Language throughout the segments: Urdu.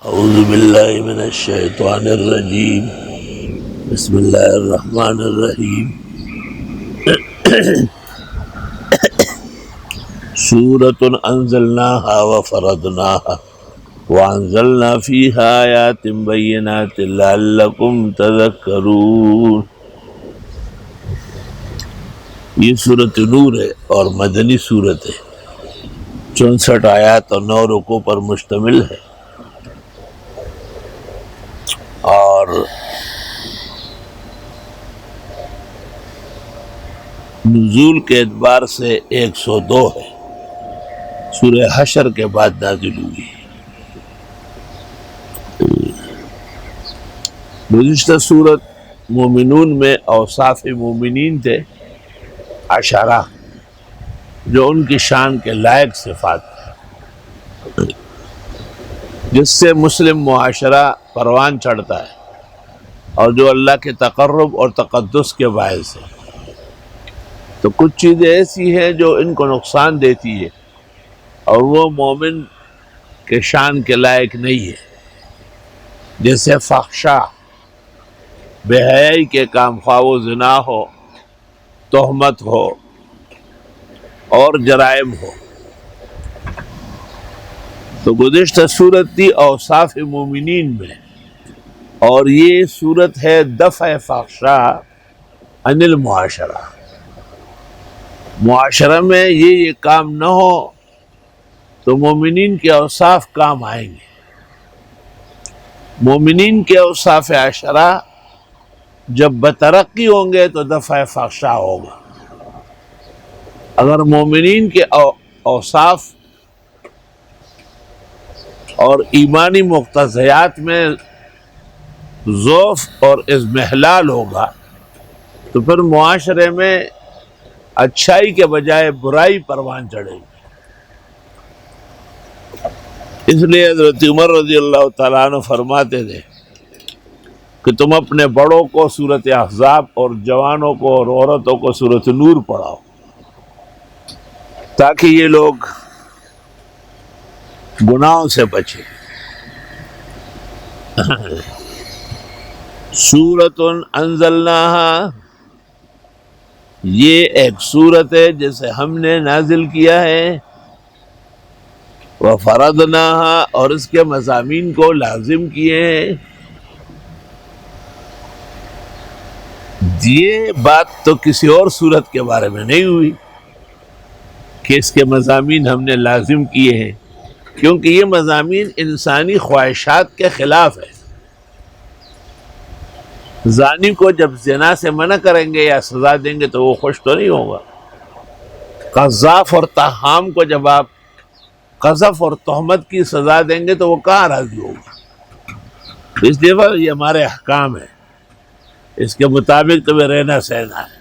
اعوذ باللہ من الشیطان الرجیم بسم اللہ الرحمن الرحیم سورۃ انزلناها وفرضناها وانزلنا فیہا آیات بینات لعلکم تذکرون۔ یہ سورۃ نور ہے اور مدنی سورت ہے، 64 آیات اور 9 رکوع پر مشتمل ہے، اور نزول کے اعتبار سے 102 ہے، سورہ حشر کے بعد نازل ہوئی۔ گزشتہ سورت مومنون میں اوصاف مومنین تھے 10 جو ان کی شان کے لائق صفات تھے، جس سے مسلم معاشرہ پروان چڑھتا ہے اور جو اللہ کے تقرب اور تقدس کے باعث ہے۔ تو کچھ چیزیں ایسی ہیں جو ان کو نقصان دیتی ہے اور وہ مومن کے شان کے لائق نہیں ہے، جیسے فحشا، بے حیائی کے کام، خواہ وہ زنا ہو، تہمت ہو اور جرائم ہو۔ تو گزشتہ صورت تھی اوصاف مومنین میں، اور یہ صورت ہے دفع فحشا عن المعاشرہ۔ معاشرہ میں یہ کام نہ ہو تو مومنین کے اوصاف کام آئیں گے۔ مومنین کے اوصاف 10 جب بترقی ہوں گے تو دفع فحشا ہوگا۔ اگر مومنین کے اوصاف اور ایمانی مقتضیات میں ضعف اور اضمحلال ہوگا تو پھر معاشرے میں اچھائی کے بجائے برائی پروان چڑھے گی۔ اس لیے حضرت عمر رضی اللہ تعالیٰ عنہ فرماتے تھے کہ تم اپنے بڑوں کو سورۃ احزاب اور جوانوں کو اور عورتوں کو سورۃ نور پڑھاؤ، تاکہ یہ لوگ گناہوں سے بچیں۔ سورۃ انزلناها، یہ ایک سورت ہے جسے ہم نے نازل کیا ہے، وفرضناها، اور اس کے مضامین کو لازم کیے ہیں۔ یہ بات تو کسی اور سورت کے بارے میں نہیں ہوئی کہ اس کے مضامین ہم نے لازم کیے ہیں، کیونکہ یہ مضامین انسانی خواہشات کے خلاف ہے۔ زانی کو جب زنا سے منع کریں گے یا سزا دیں گے تو وہ خوش تو نہیں ہوگا۔ قذاف اور تہام کو جب آپ قذف اور تہمت کی سزا دیں گے تو وہ کہاں راضی ہوگا؟ اس لیے یہ ہمارے احکام ہے، اس کے مطابق تمہیں رہنا سہنا ہے۔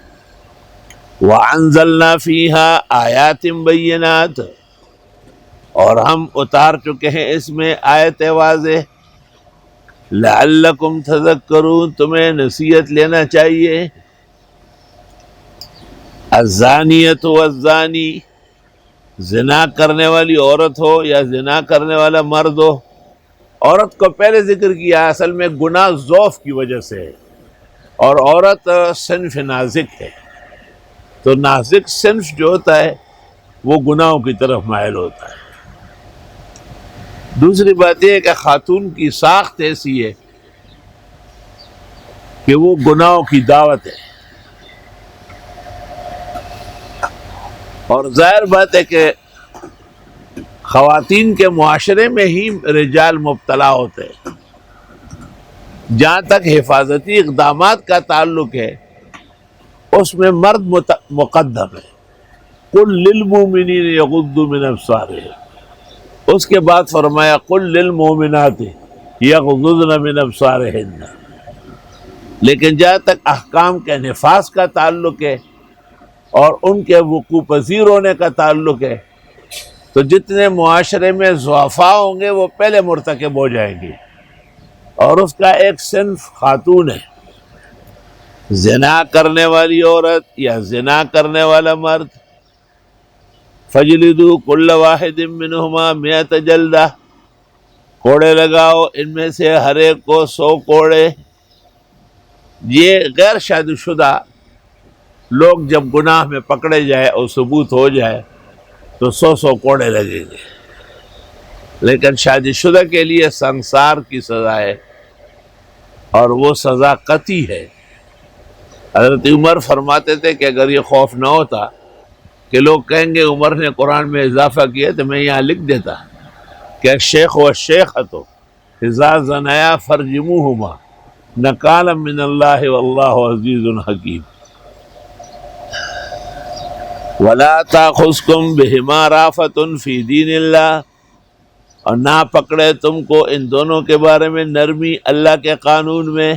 وَأَنزَلْنَا فِيهَا آيَاتٍ بَيِّنَاتٍ، اور ہم اتار چکے ہیں اس میں آیت واضح، لعلکم تذکرون، تمہیں نصیحت لینا چاہیے۔ الزانیۃ والزانی، زنا کرنے والی عورت ہو یا زنا کرنے والا مرد ہو۔ عورت کو پہلے ذکر کیا، اصل میں گناہ ضعف کی وجہ سے ہے، اور عورت صنف نازک ہے، تو نازک صنف جو ہوتا ہے وہ گناہوں کی طرف مائل ہوتا ہے۔ دوسری بات یہ ہے کہ خاتون کی ساخت ایسی ہے کہ وہ گناہوں کی دعوت ہے، اور ظاہر بات ہے کہ خواتین کے معاشرے میں ہی رجال مبتلا ہوتے ہیں۔ جہاں تک حفاظتی اقدامات کا تعلق ہے اس میں مرد مقدم ہے، قل للمؤمنین یغضوا من ابصارہم، اس کے بعد فرمایا قل للمؤمنات یغضضن من ابصارہن۔ لیکن جہاں تک احکام کے نفاذ کا تعلق ہے اور ان کے وقوع پذیر ہونے کا تعلق ہے تو جتنے معاشرے میں ضعفاء ہوں گے وہ پہلے مرتکب ہو جائیں گے، اور اس کا ایک صنف خاتون ہے۔ زنا کرنے والی عورت یا زنا کرنے والا مرد، فجلدوا کل واحد منہما 100 جلدہ، کوڑے لگاؤ ان میں سے ہر ایک کو 100 کوڑے. یہ غیر شادی شدہ لوگ جب گناہ میں پکڑے جائے اور ثبوت ہو جائے تو 100 کوڑے لگیں گے، لیکن شادی شدہ کے لیے سنسار کی سزا ہے، اور وہ سزا قطعی ہے. حضرت عمر فرماتے تھے کہ اگر یہ خوف نہ ہوتا کہ لوگ کہیں گے عمر نے قرآن میں اضافہ کیا، تو میں یہاں لکھ دیتا کہ الشیخ والشیخۃ اذا زنیا فرجموہما نکالا من اللہ واللہ عزیز حکیم. ولا تاخذکم بہما رافۃ فی دین اللہ، اور نہ پکڑے تم کو ان دونوں کے بارے میں نرمی اللہ کے قانون میں.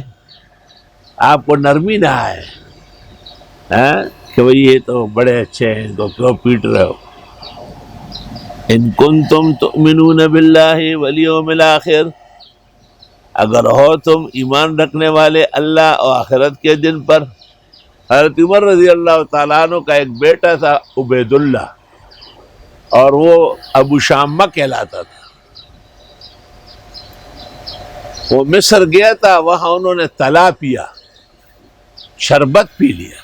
آپ کو نرمی نہ آئے کہ بھئی یہ تو بڑے اچھے ہیں، ان کو کیوں پیٹ رہے ہو. ان کنتم تؤمنون باللہ والیوم الآخر، اگر ہو تم ایمان رکھنے والے اللہ اور آخرت کے دن پر. حضرت عمر رضی اللہ تعالیٰ عنہ کا ایک بیٹا تھا عبید اللہ، اور وہ ابو شامہ کہلاتا تھا. وہ مصر گیا تھا، وہاں انہوں نے طلا پیا، شربت پی لیا،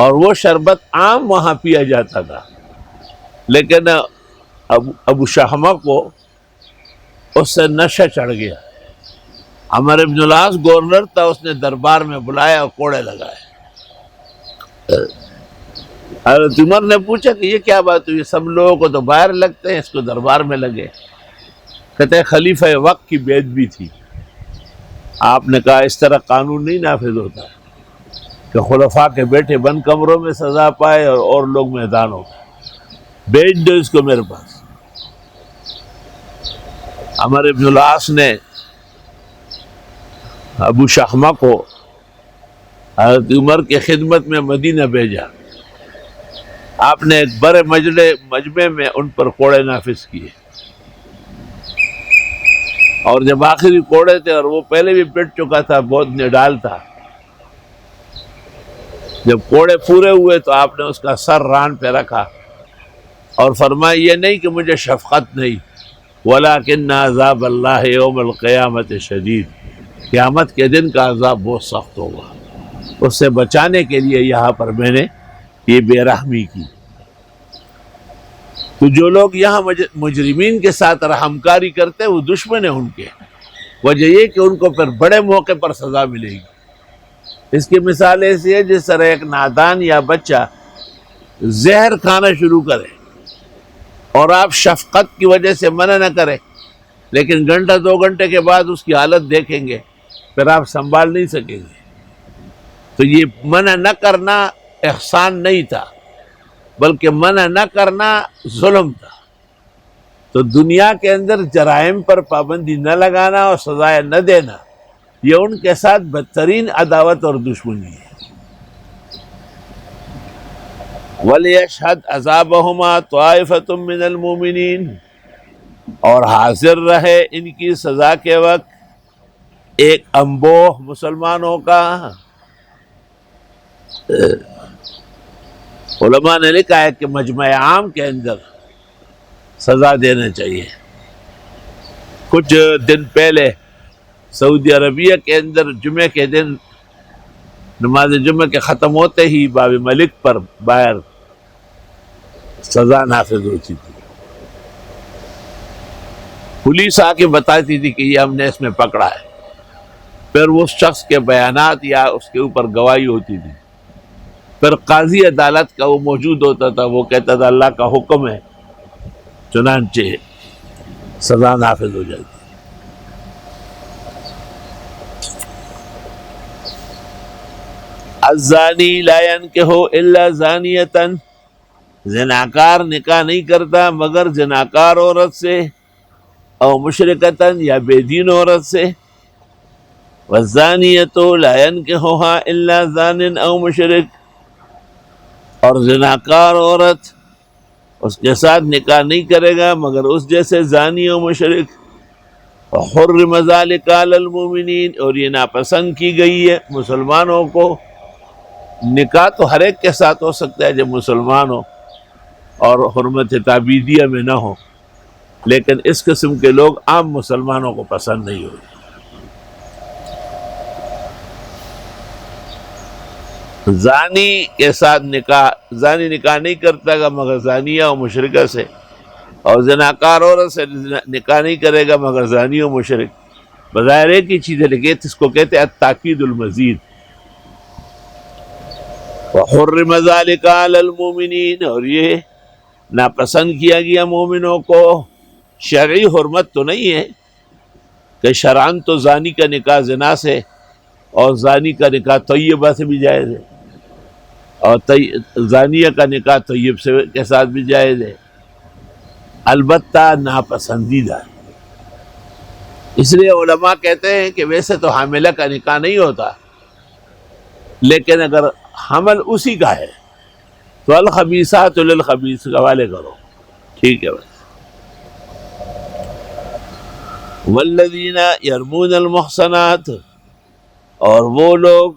اور وہ شربت عام وہاں پیا جاتا تھا، لیکن ابو شامہ کو اس سے نشہ چڑھ گیا. عمر بن العاص گورنر تھا، اس نے دربار میں بلایا اور کوڑے لگائے. حضرت عمر نے پوچھا کہ یہ کیا بات ہوئی، سب لوگوں کو تو باہر لگتے ہیں، اس کو دربار میں لگے. کہتے ہیں خلیفہ وقت کی بے ادبی تھی. آپ نے کہا اس طرح قانون نہیں نافذ ہوتا کہ خلفاء کے بیٹے بند کمروں میں سزا پائے اور لوگ میدانوں میں. بیچ دو اس کو میرے پاس. عمر بن العاص نے ابو شحمہ کو حضرت عمر کے خدمت میں مدینہ بھیجا. آپ نے ایک بڑے مجمع میں ان پر کوڑے نافذ کیے، اور جب آخری کوڑے تھے اور وہ پہلے بھی پٹ چکا تھا، بہت نڈال تھا، جب کوڑے پورے ہوئے تو آپ نے اس کا سر ران پہ رکھا اور فرمایا یہ نہیں کہ مجھے شفقت نہیں، وَلَكِنَّ عَذَابَ اللَّهِ يَوْمَ الْقِيَامَةِ شَدِيدٌ، قیامت کے دن کا عذاب بہت سخت ہوگا. اس سے بچانے کے لیے یہاں پر میں نے یہ بے رحمی کی. تو جو لوگ یہاں مجرمین کے ساتھ رحم کاری کرتے وہ دشمن ہیں ان کے. وجہ یہ کہ ان کو پھر بڑے موقع پر سزا ملے گی. اس کی مثال ایسی ہے جس طرح ایک نادان یا بچہ زہر کھانا شروع کرے اور آپ شفقت کی وجہ سے منع نہ کریں، لیکن گھنٹہ 2 گھنٹے کے بعد اس کی حالت دیکھیں گے، پھر آپ سنبھال نہیں سکیں گے. تو یہ منع نہ کرنا احسان نہیں تھا، بلکہ منع نہ کرنا ظلم تھا. تو دنیا کے اندر جرائم پر پابندی نہ لگانا اور سزائیں نہ دینا، یہ ان کے ساتھ بدترین عداوت اور دشمنی ہے. وَلْيَشْهَدْ عَذَابَهُمَا طَائِفَةٌ مِّنَ الْمُؤْمِنِينَ، اور حاضر رہے ان کی سزا کے وقت ایک انبوہ مسلمانوں کا. علماء نے لکھا ہے کہ مجمع عام کے اندر سزا دینا چاہیے. کچھ دن پہلے سعودی عربیہ کے اندر جمعہ کے دن نماز جمعہ کے ختم ہوتے ہی باب ملک پر باہر سزا نافذ ہوتی تھی. پولیس آ کے بتاتی تھی کہ یہ ہم نے اس میں پکڑا ہے، پھر اس شخص کے بیانات یا اس کے اوپر گواہی ہوتی تھی، پھر قاضی عدالت کا وہ موجود ہوتا تھا، وہ کہتا تھا اللہ کا حکم ہے، چنانچہ سزا نافذ ہو جاتی. الزانی لا ينکح الا زانیۃ، زناکار نکاح نہیں کرتا مگر زناکار عورت سے، او مشرکۃ یا بے دین عورت سے. والزانیۃ لا ينکحها الا زان او مشرک، اور زناکار عورت اس کے ساتھ نکاح نہیں کرے گا مگر اس جیسے زانی و مشرک. حرم ذلک علی المؤمنین، اور یہ ناپسند کی گئی ہے مسلمانوں کو. نکاح تو ہر ایک کے ساتھ ہو سکتا ہے جب مسلمان ہو اور حرمت تعبیدیہ میں نہ ہو، لیکن اس قسم کے لوگ عام مسلمانوں کو پسند نہیں ہوتے۔ زانی کے ساتھ نکاح، زانی نکاح نہیں کرتا گا مگر زانیہ و مشرکہ سے، اور زناکار عورت سے نکاح نہیں کرے گا مگر زانی و مشرک۔ بظاہر ایک ہی چیز ہے لیکن اس کو کہتے ہیں التاکید المزید۔ وحرم ذلک علی المؤمنین، اور یہ ناپسند کیا گیا مومنوں کو۔ شرعی حرمت تو نہیں ہے کہ شرعاً تو زانی کا نکاح زنا سے اور زانی کا نکاح طیبہ سے بھی جائز ہے، اور زانیہ کا نکاح طیب سے کے ساتھ بھی جائز ہے، البتہ ناپسندیدہ ہے۔ اس لیے علماء کہتے ہیں کہ ویسے تو حاملہ کا نکاح نہیں ہوتا، لیکن اگر حمل اسی کا ہے تو الخبیثات للخبیث کے حوالے کرو، ٹھیک ہے بس۔ والذین یرمون المحصنات، اور وہ لوگ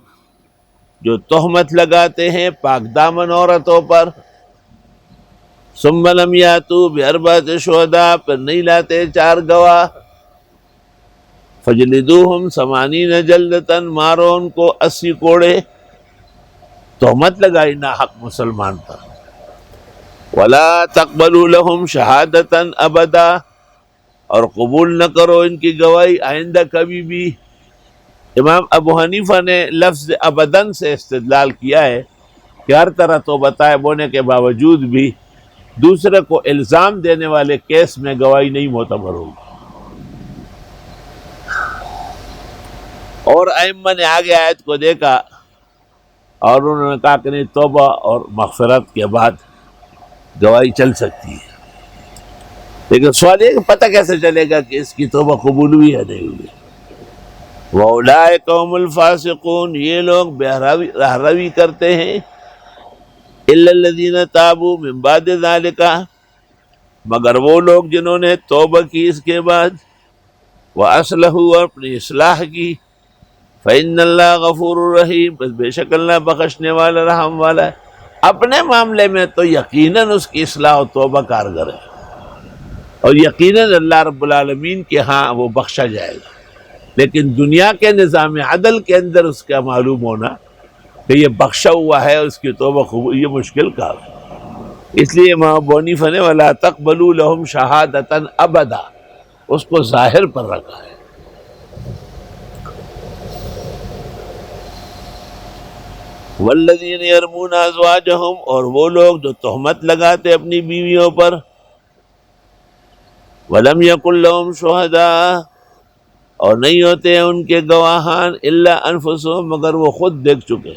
جو تہمت لگاتے ہیں پاک دامن عورتوں پر، ثم لم یاتوا باربعۃ شہداء، پھر نہیں لاتے 4 گواہ، فجلدوہم 80 جلدۃ، مارو ان کو 80 کوڑے، تہمت لگائی ناحق مسلمان پر۔ ولا تقبلوا لهم شہادۃ ابدا، اور قبول نہ کرو ان کی گواہی آئندہ کبھی بھی۔ امام ابو حنیفہ نے لفظ ابداً سے استدلال کیا ہے کہ ہر طرح تو بتائے ہونے کے باوجود بھی دوسرے کو الزام دینے والے کیس میں گواہی نہیں معتبر ہوگی۔ اور ائمہ نے آگے آیت کو دیکھا اور انہوں نے کہا کہ نہیں، توبہ اور مغفرت کے بعد گواہی چل سکتی ہے، لیکن سوال یہ کہ پتہ کیسے چلے گا کہ اس کی توبہ قبول ہوئی یا نہیں ہوئی؟ وَأُولَٰئِکَ هُمُ الْفَاسِقُونَ، یہ لوگ راہ روی کرتے ہیں، إِلَّا الَّذِينَ تَابُوا مِن بَعْدِ ذَلِكَ، مگر وہ لوگ جنہوں نے توبہ کی اس کے بعد، وَأَصْلَحُوا، اور اپنی اصلاح کی، فَإِنَّ اللَّهَ غَفُورٌ رَحِيمٌ، بس بے شک اللہ بخشنے والا رحم والا ہے۔ اپنے معاملے میں تو یقیناً اس کی اصلاح و توبہ کارگر ہے، اور یقیناً اللہ رب العالمین کے ہاں وہ بخشا جائے گا، لیکن دنیا کے نظام عدل کے اندر اس کا معلوم ہونا کہ یہ بخشا ہوا ہے، اس کی توبہ قبول، یہ مشکل کار ہے۔ اس لیے امام ابو حنیفہ نے وَلَا تَقْبَلُوا لَهُمْ شَهَادَةً أَبَدًا اس کو ظاہر پر رکھا ہے۔ وَالَّذِينَ يَرْمُونَ أَزْوَاجَهُمْ، اور وہ لوگ جو تہمت لگاتے اپنی بیویوں پر، وَلَمْ يَكُنْ لَهُمْ شُهَدَاء، اور نہیں ہوتے ہیں ان کے گواہان، إِلَّا أَنفُسُهُمْ، مگر وہ خود دیکھ چکے،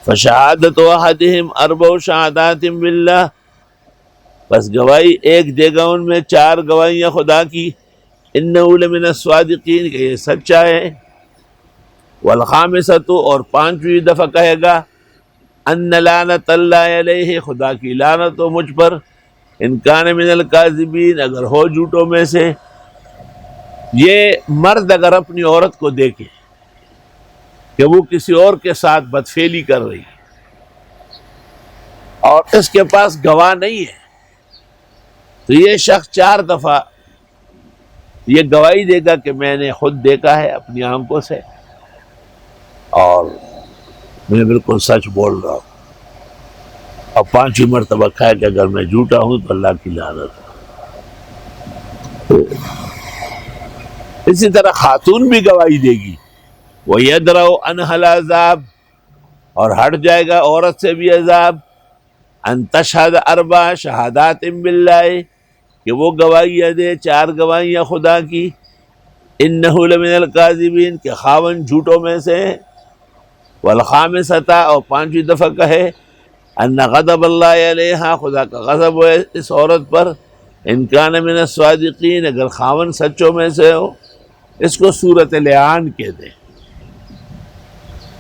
فَشَهَادَةُ أَحَدِهِمْ 4 شہادات بِاللَّهِ، بس گواہی ایک دے گا ان میں 4 گواہیاں خدا کی، إِنَّهُ لَمِنَ الصَّادِقِينَ، کہ یہ سچا ہے، والخامسۃ، اور 5ویں دفعہ کہے گا، ان لعنت اللہ علیہ، خدا کی لعنت ہو مجھ پر، ان کان من الکاذبین، اگر ہو جھوٹوں میں سے۔ یہ مرد اگر اپنی عورت کو دیکھے کہ وہ کسی اور کے ساتھ بدفعلی کر رہی ہے اور اس کے پاس گواہ نہیں ہے، تو یہ شخص 4 دفعہ یہ گواہی دے گا کہ میں نے خود دیکھا ہے اپنی آنکھوں سے اور میں بالکل سچ بول رہا ہوں، اور 5ویں مرتبہ کہا کہ اگر میں جھوٹا ہوں تو اللہ کی لعنت ہے۔ اسی طرح خاتون بھی گواہی دے گی، وَيَدْرَأُ عَنْهَا الْعَذَابُ، اور ہٹ جائے گا عورت سے بھی عذاب، أَن تَشْهَدَ 4 شہادات بِاللَّهِ، کہ وہ گواہیاں دے 4 گواہیاں خدا کی، إِنَّهُ لَمِنَ الْكَاذِبِينَ، کہ خاون جھوٹوں میں سے، والخامسۃ، اور 5ویں دفعہ کہے، ان غضب اللہ علیہا، خدا کا غضب ہے اس عورت پر، ان کان من الصادقین، اگر خاون سچوں میں سے ہو۔ اس کو صورت لعان کہتے ہیں۔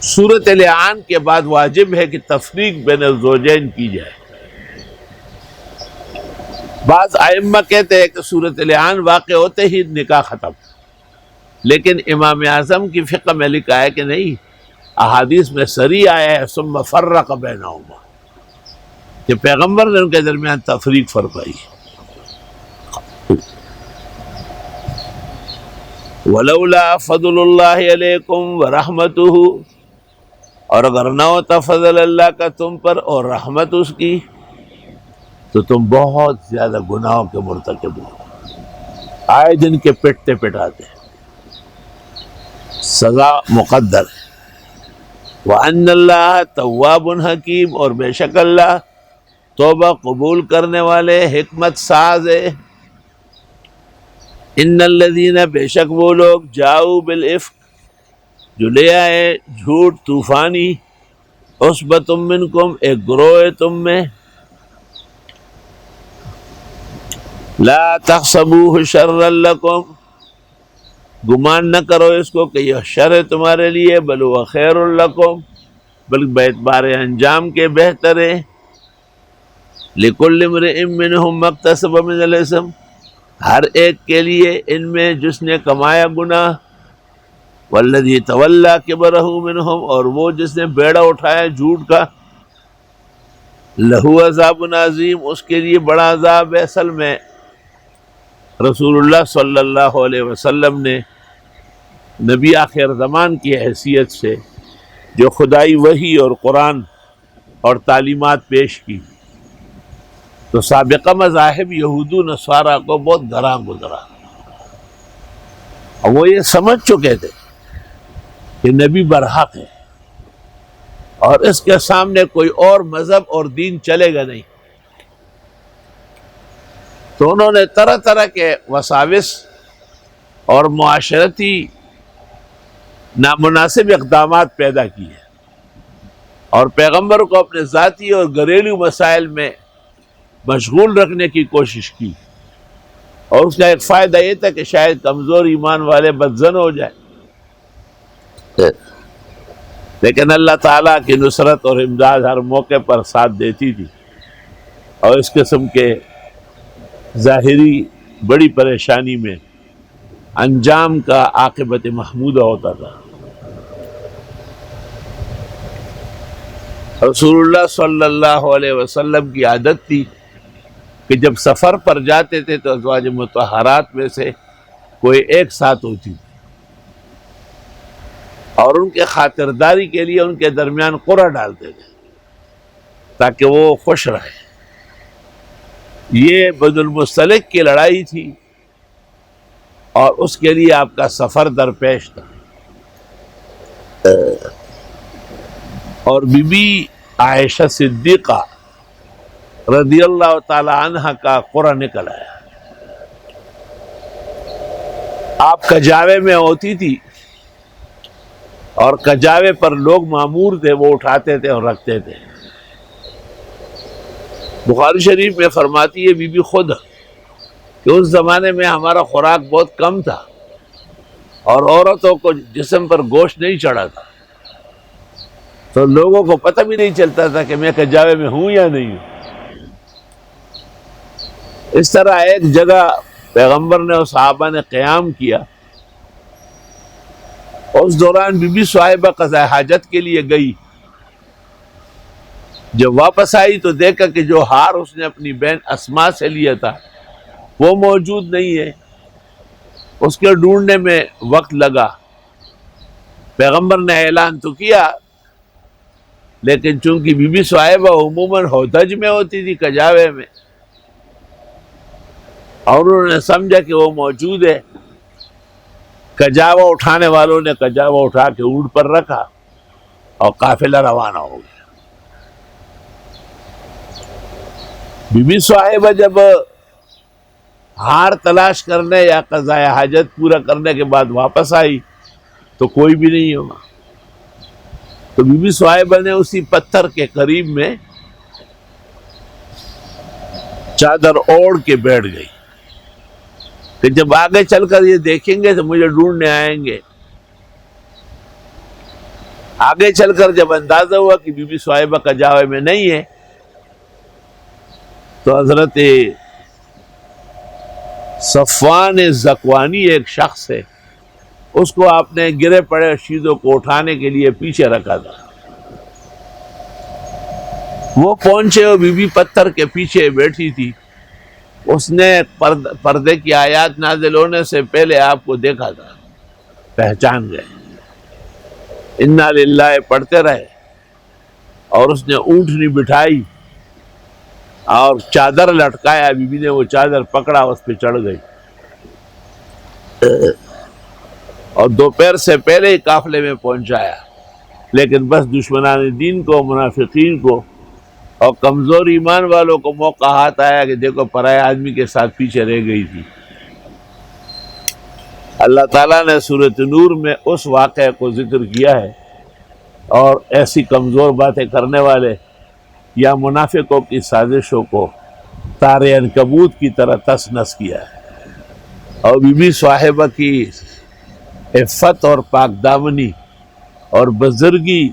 صورت لعان کے بعد واجب ہے کہ تفریق بین الزوجین کی جائے۔ بعض ائمہ کہتے ہیں کہ صورت لعان واقع ہوتے ہی نکاح ختم، لیکن امام اعظم کی فقہ میں لکھا ہے کہ نہیں، احادیث میں صریح آیا ہے ثم فرق بینہما، کہ پیغمبر نے ان کے درمیان تفریق فرمائی۔ ولولا فضل اللہ علیکم ورحمتہ، اور اگر نہ ہوتا فضل اللہ کا تم پر اور رحمت اس کی تو تم بہت زیادہ گناہوں کے مرتکب ہو، آئے دن کے پٹتے پٹاتے، سزا مقدر ہے۔ وَأَنَّ اللَّهَ تَوَّابٌ حکیم، اور بے شک اللہ توبہ قبول کرنے والے حکمت ساز ہے۔ ان الذین، بے شک وہ لوگ جاؤ بالافک، جو لے آئے جھوٹ طوفانی، عصبۃ منکم، ایک گروہ ہے تم میں، لا تحسبوہ شرا لکم، گمان نہ کرو اس کو کہ یہ شر ہے تمہارے لیے، بل هو خیر لکم، بلکہ باعتبار انجام کے بہتر ہے۔ لکل امرئ منہم ما اکتسب من الاثم، ہر ایک کے لیے ان میں جس نے کمایا گناہ، والذی تولی کبرہ منہم، اور وہ جس نے بیڑا اٹھایا جھوٹ کا، لہو عذاب عظیم، اس کے لیے بڑا عذاب ہے۔ اصل میں رسول اللہ صلی اللہ علیہ وسلم نے نبی آخر زمان کی حیثیت سے جو خدائی وحی اور قرآن اور تعلیمات پیش کی تو سابقہ مذاہب یہود و نصارہ کو بہت گراں گزرا، اور وہ یہ سمجھ چکے تھے کہ نبی برحق ہے اور اس کے سامنے کوئی اور مذہب اور دین چلے گا نہیں، تو انہوں نے طرح طرح کے وساوس اور معاشرتی نامناسب اقدامات پیدا کیے اور پیغمبر کو اپنے ذاتی اور گھریلو مسائل میں مشغول رکھنے کی کوشش کی، اور اس کا ایک فائدہ یہ تھا کہ شاید کمزور ایمان والے بدزن ہو جائے، لیکن اللہ تعالیٰ کی نصرت اور امداد ہر موقع پر ساتھ دیتی تھی، اور اس قسم کے ظاہری بڑی پریشانی میں انجام کا عاقبت محمودہ ہوتا تھا۔ رسول اللہ صلی اللہ علیہ وسلم کی عادت تھی کہ جب سفر پر جاتے تھے تو ازواج مطہرات میں سے کوئی ایک ساتھ ہوتی تھی، اور ان کے خاطرداری کے لیے ان کے درمیان قرعہ ڈالتے تھے تاکہ وہ خوش رہے۔ یہ بنو المصطلق کی لڑائی تھی اور اس کے لیے آپ کا سفر درپیش تھا، اور بی بی عائشہ صدیقہ رضی اللہ تعالی عنہ کا قرعہ نکل آیا۔ آپ کجاوے میں ہوتی تھی اور کجاوے پر لوگ مامور تھے، وہ اٹھاتے تھے اور رکھتے تھے۔ بخاری شریف میں فرماتی ہے بی بی خود کہ اس زمانے میں ہمارا خوراک بہت کم تھا اور عورتوں کو جسم پر گوشت نہیں چڑھا تھا، تو لوگوں کو پتہ بھی نہیں چلتا تھا کہ میں کجاوے میں ہوں یا نہیں ہوں۔ اس طرح ایک جگہ پیغمبر نے اور صحابہ نے قیام کیا، اس دوران بی بی صہیبہ قضاء حاجت کے لیے گئی، جب واپس آئی تو دیکھا کہ جو ہار اس نے اپنی بہن اسماء سے لیا تھا وہ موجود نہیں ہے۔ اس کے ڈھونڈنے میں وقت لگا، پیغمبر نے اعلان تو کیا، لیکن چونکہ بی بی صہیبہ عموماً ہودج میں ہوتی تھی، کجاوے میں، اور انہوں نے سمجھا کہ وہ موجود ہے۔ کجاوا اٹھانے والوں نے کجاوا اٹھا کے اونٹ پر رکھا اور قافلہ روانہ ہو گیا۔ بی بی صہیبہ جب ہار تلاش کرنے یا قضاء حاجت پورا کرنے کے بعد واپس آئی تو کوئی بھی نہیں ہوگا، تو بی بی صہیبہ نے اسی پتھر کے قریب میں چادر اوڑھ کے بیٹھ گئی کہ جب آگے چل کر یہ دیکھیں گے تو مجھے ڈھونڈنے آئیں گے۔ آگے چل کر جب اندازہ ہوا کہ بی بی صہیبہ کجاوے میں نہیں ہے تو حضرت صفوان زکوانی ایک شخص ہے، اس کو آپ نے گرے پڑے چیزوں کو اٹھانے کے لیے پیچھے رکھا تھا، وہ پہنچے اور بی بی پتھر کے پیچھے بیٹھی تھی، اس نے پردے کی آیات نازل ہونے سے پہلے آپ کو دیکھا تھا، پہچان گئے. انا للہ پڑھتے رہے اور اس نے اونٹنی بٹھائی اور چادر لٹکایا، بی بی نے وہ چادر پکڑا، اس پہ چڑھ گئی اور دوپہر سے پہلے ہی قافلے میں پہنچایا. لیکن بس دشمنان دین کو، منافقین کو اور کمزور ایمان والوں کو موقع ہاتھ آیا کہ دیکھو پرائے آدمی کے ساتھ پیچھے رہ گئی تھی. اللہ تعالیٰ نے سورۃ نور میں اس واقعے کو ذکر کیا ہے اور ایسی کمزور باتیں کرنے والے یا منافقوں کی سازشوں کو تار عنکبوت کی طرح تس نس کیا ہے. اور بی بی صاحبہ کی عفت اور پاک دامنی اور بزرگی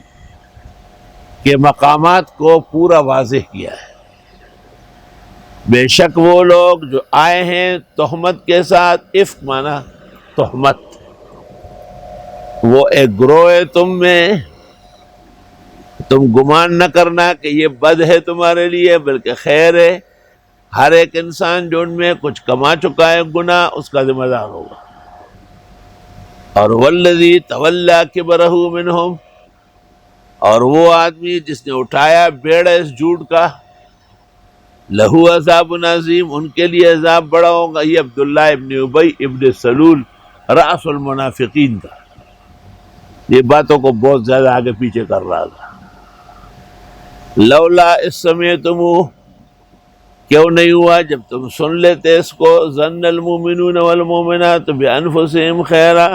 کے مقامات کو پورا واضح کیا ہے. بے شک وہ لوگ جو آئے ہیں تہمت کے ساتھ، عفق مانا تہمت، وہ ایک گروہ ہے تم میں، تم گمان نہ کرنا کہ یہ بد ہے تمہارے لیے، بلکہ خیر ہے. ہر ایک انسان جو ان میں کچھ کما چکا ہے گناہ، اس کا ذمہ دار ہوگا. اور والذی تولی کبرہ منہم، اور وہ آدمی جس نے اٹھایا بیڑا اس جھوٹ کا، لہو عذاب عظیم، ان کے لیے عذاب بڑا ہوگا. یہ عبداللہ ابن ابی ابن سلول رأس المنافقین تھا، یہ باتوں کو بہت زیادہ آگے پیچھے کر رہا تھا. لولا اس سمعتموہ، کیوں نہیں ہوا جب تم سن لیتے اس کو، ظن المؤمنون والمؤمنات بانفسہم خیرا،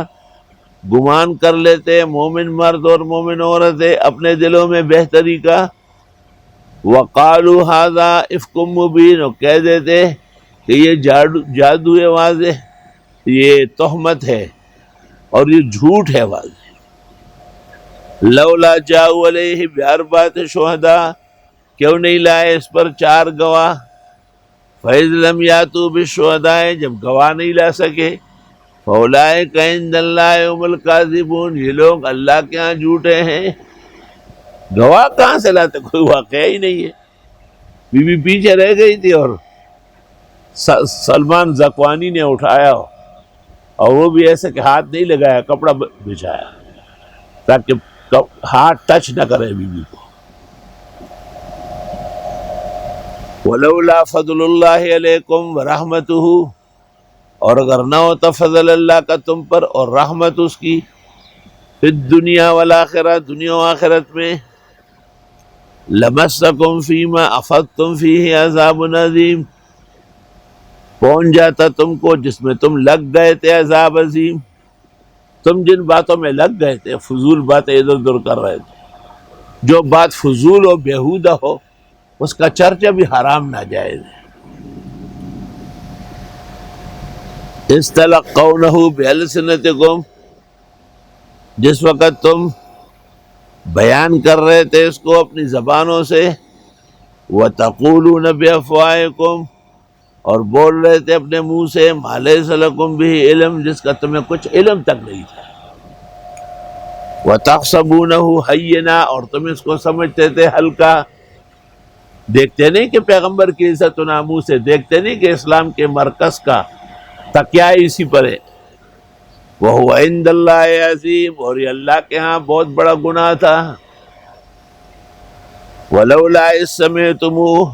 گمان کر لیتے مومن مرد اور مومن عورتیں اپنے دلوں میں بہتری کا. وقالوا ھذا افک مبین، اور کہہ دیتے کہ یہ جادو ہے واضح، یہ تہمت ہے اور یہ جھوٹ ہے واضح. لولا جاءوا علیہ باربعۃ شہداء، کیوں نہیں لائے اس پر 4 گواہ. فإذ لم یاتوا بالشہداء، جب گواہ نہیں لا سکے، فاولئک عند اللہ هم الکاذبون، یہ لوگ اللہ کے ہاں جھوٹے ہیں. گواہ کہاں سے لاتے، کوئی واقعہ ہی نہیں ہے. بی بی پیچھے رہ گئی تھی اور سلمان زکوانی نے اٹھایا اور وہ بھی ایسے کہ ہاتھ نہیں لگایا، کپڑا بچھایا تاکہ ہاتھ ٹچ نہ کرے بی بی کو. ولولا فضل اللہ علیکم ورحمتہ، اور اگر نہ ہوتا فضل اللہ کا تم پر اور رحمت اس کی، فی الدنیا والآخرہ، دنیا و آخرت میں، لمسکم فیما افضتم فیہ عذاب عظیم، پہنچ جاتا تم کو جس میں تم لگ گئے تھے عذاب عظیم. تم جن باتوں میں لگ گئے تھے، فضول باتیں ادھر ادھر کر رہے تھے، جو بات فضول و بیہودہ ہو اس کا چرچا بھی حرام ناجائز ہے. استلقونہ بألسنتکم، جس وقت تم بیان کر رہے تھے اس کو اپنی زبانوں سے، وتقولون بافواہکم، اور بول رہے تھے اپنے منہ سے، ما لیس لکم بہ علم، جس کا تمہیں کچھ علم تک نہیں تھا. وتحسبونہ ہینا، اور تم اس کو سمجھتے تھے ہلکا. دیکھتے نہیں کہ پیغمبر کی عزت و ناموس ہے، دیکھتے نہیں کہ اسلام کے مرکز کا تکیہ اسی پر ہے. وَهُوَ عِندَ اللَّهِ عظیم، اور یہ اللہ کے ہاں بہت بڑا گناہ تھا. وَلَوْلَا إِذ سَمِعْتُمُوهُ،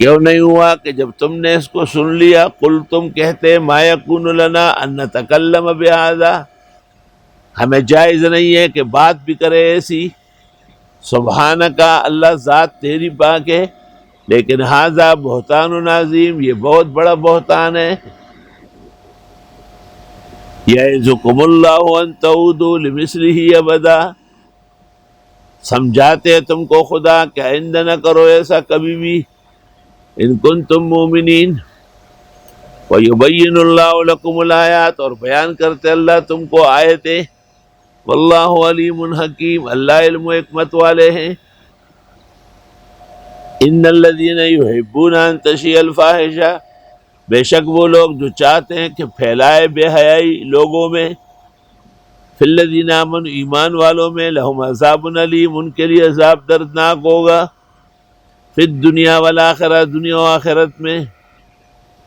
کیوں نہیں ہوا کہ جب تم نے اس کو سن لیا، قُلْتُم کہتے، مَا يَكُونُ لَنَا أَن نَّتَكَلَّمَ بِهَذَا، ہمیں جائز نہیں ہے کہ بات بھی کرے ایسی. سبحانک، اللہ ذات تیری پاک ہے، لیکن ھذا بہتان عظیم، یہ بہت بڑا بہتان ہے. یعظکم اللہ ان تعودوا لمثلہ ابدا، سمجھاتے ہیں تم کو خدا کہ آئندہ نہ کرو ایسا کبھی بھی، ان کنتم مومنین. ویبین اللہ لکم الآیات، اور بیان کرتے اللہ تم کو آیتیں. واللہ علیم حکیم، اللہ علم و حکمت والے ہیں. ان الذین یحبون ان تشیع الفاحشہ، بے شک وہ لوگ جو چاہتے ہیں کہ پھیلائے بے حیائی لوگوں میں، فی الذین آمنوا، ایمان والوں میں، لہم عذاب علیم، ان کے لیے عذاب دردناک ہوگا، فی الدنیا والآخرہ، دنیا و آخرت میں.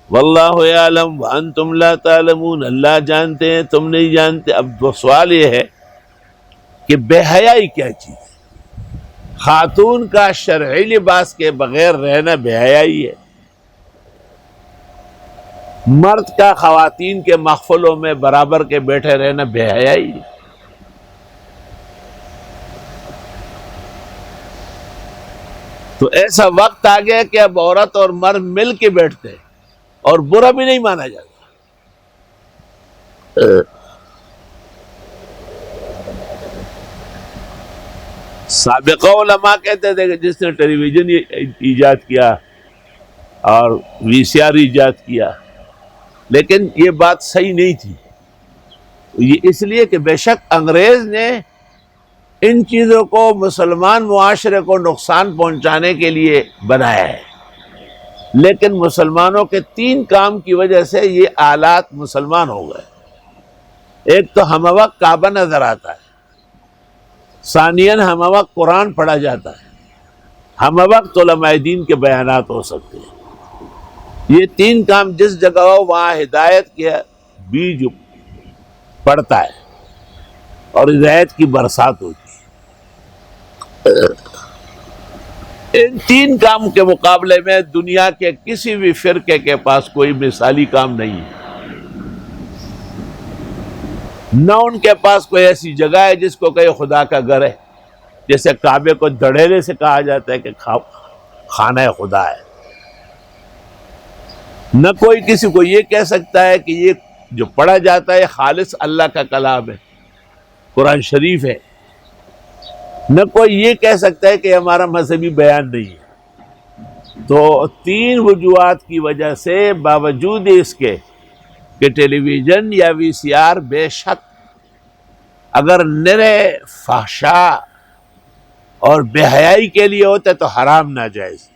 واللہ یعلم وانتم لا تعلمون، اللہ جانتے ہیں تم نہیں جانتے۔ اب وہ سوال یہ ہے کہ بے حیائی کیا چیز ہے؟ خاتون کا شرعی لباس کے بغیر رہنا بے حیائی ہے، مرد کا خواتین کے محفلوں میں برابر کے بیٹھے رہنا بے حیائی ہے۔ تو ایسا وقت آ گیا کہ اب عورت اور مرد مل کے بیٹھتے ہیں اور برا بھی نہیں مانا جاتا۔ سابقہ علماء کہتے تھے کہ جس نے ٹیلی ویژن ایجاد کیا اور وی سی آر ایجاد کیا، لیکن یہ بات صحیح نہیں تھی، یہ اس لیے کہ بے شک انگریز نے ان چیزوں کو مسلمان معاشرے کو نقصان پہنچانے کے لیے بنایا ہے، لیکن مسلمانوں کے 3 کام کی وجہ سے یہ آلات مسلمان ہو گئے۔ ایک تو ہم وقت کعبہ نظر آتا ہے، ثانیاً ہم وقت قرآن پڑھا جاتا ہے، ہم وقت علماء دین کے بیانات ہو سکتے ہیں۔ یہ 3 کام جس جگہ ہو وہاں ہدایت کے بیج پڑتا ہے اور ہدایت کی برسات ہوتی ہے۔ ان 3 کام کے مقابلے میں دنیا کے کسی بھی فرقے کے پاس کوئی مثالی کام نہیں ہے، نہ ان کے پاس کوئی ایسی جگہ ہے جس کو کہے خدا کا گھر ہے، جیسے کعبے کو دھڑیلے سے کہا جاتا ہے کہ خانہ خدا ہے، نہ کوئی کسی کو یہ کہہ سکتا ہے کہ یہ جو پڑھا جاتا ہے خالص اللہ کا کلام ہے، قرآن شریف ہے، نہ کوئی یہ کہہ سکتا ہے کہ ہمارا مذہبی بیان نہیں ہے۔ تو 3 وجوہات کی وجہ سے باوجود اس کے کہ ٹیلی ویژن یا وی سی آر بے شک اگر نرے فحشاء اور بے حیائی کے لیے ہوتے تو حرام ناجائز،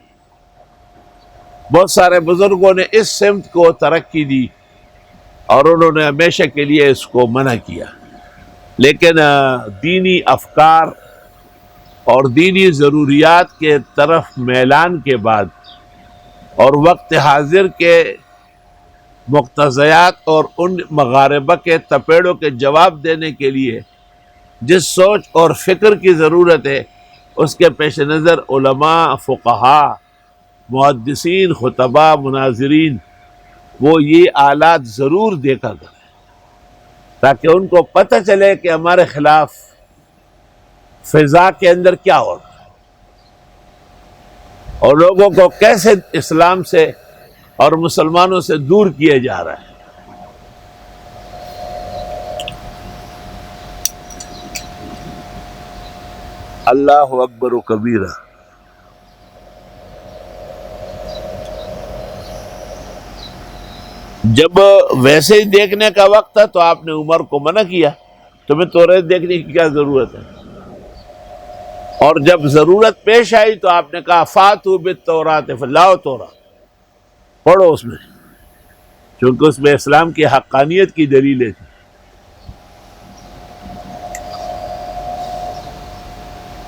بہت سارے بزرگوں نے اس سمت کو ترقی دی اور انہوں نے ہمیشہ کے لیے اس کو منع کیا، لیکن دینی افکار اور دینی ضروریات کے طرف میلان کے بعد اور وقت حاضر کے مقتضیات اور ان مغاربہ کے تپیڑوں کے جواب دینے کے لیے جس سوچ اور فکر کی ضرورت ہے، اس کے پیش نظر علماء، فقہا، محدثین، خطباء، مناظرین وہ یہ آلات ضرور دیکھا کریں تاکہ ان کو پتہ چلے کہ ہمارے خلاف فضا کے اندر کیا ہو رہا ہے اور لوگوں کو کیسے اسلام سے اور مسلمانوں سے دور کیا جا رہا ہے۔ اللہ اکبر و کبیرہ۔ جب ویسے ہی دیکھنے کا وقت تھا تو آپ نے عمر کو منع کیا، تمہیں توریت دیکھنے کی کیا ضرورت ہے؟ اور جب ضرورت پیش آئی تو آپ نے کہا فاتوا بالتوراۃ، لاؤ تورات پڑھو اس میں، چونکہ اس میں اسلام کی حقانیت کی دلیلیں تھیں۔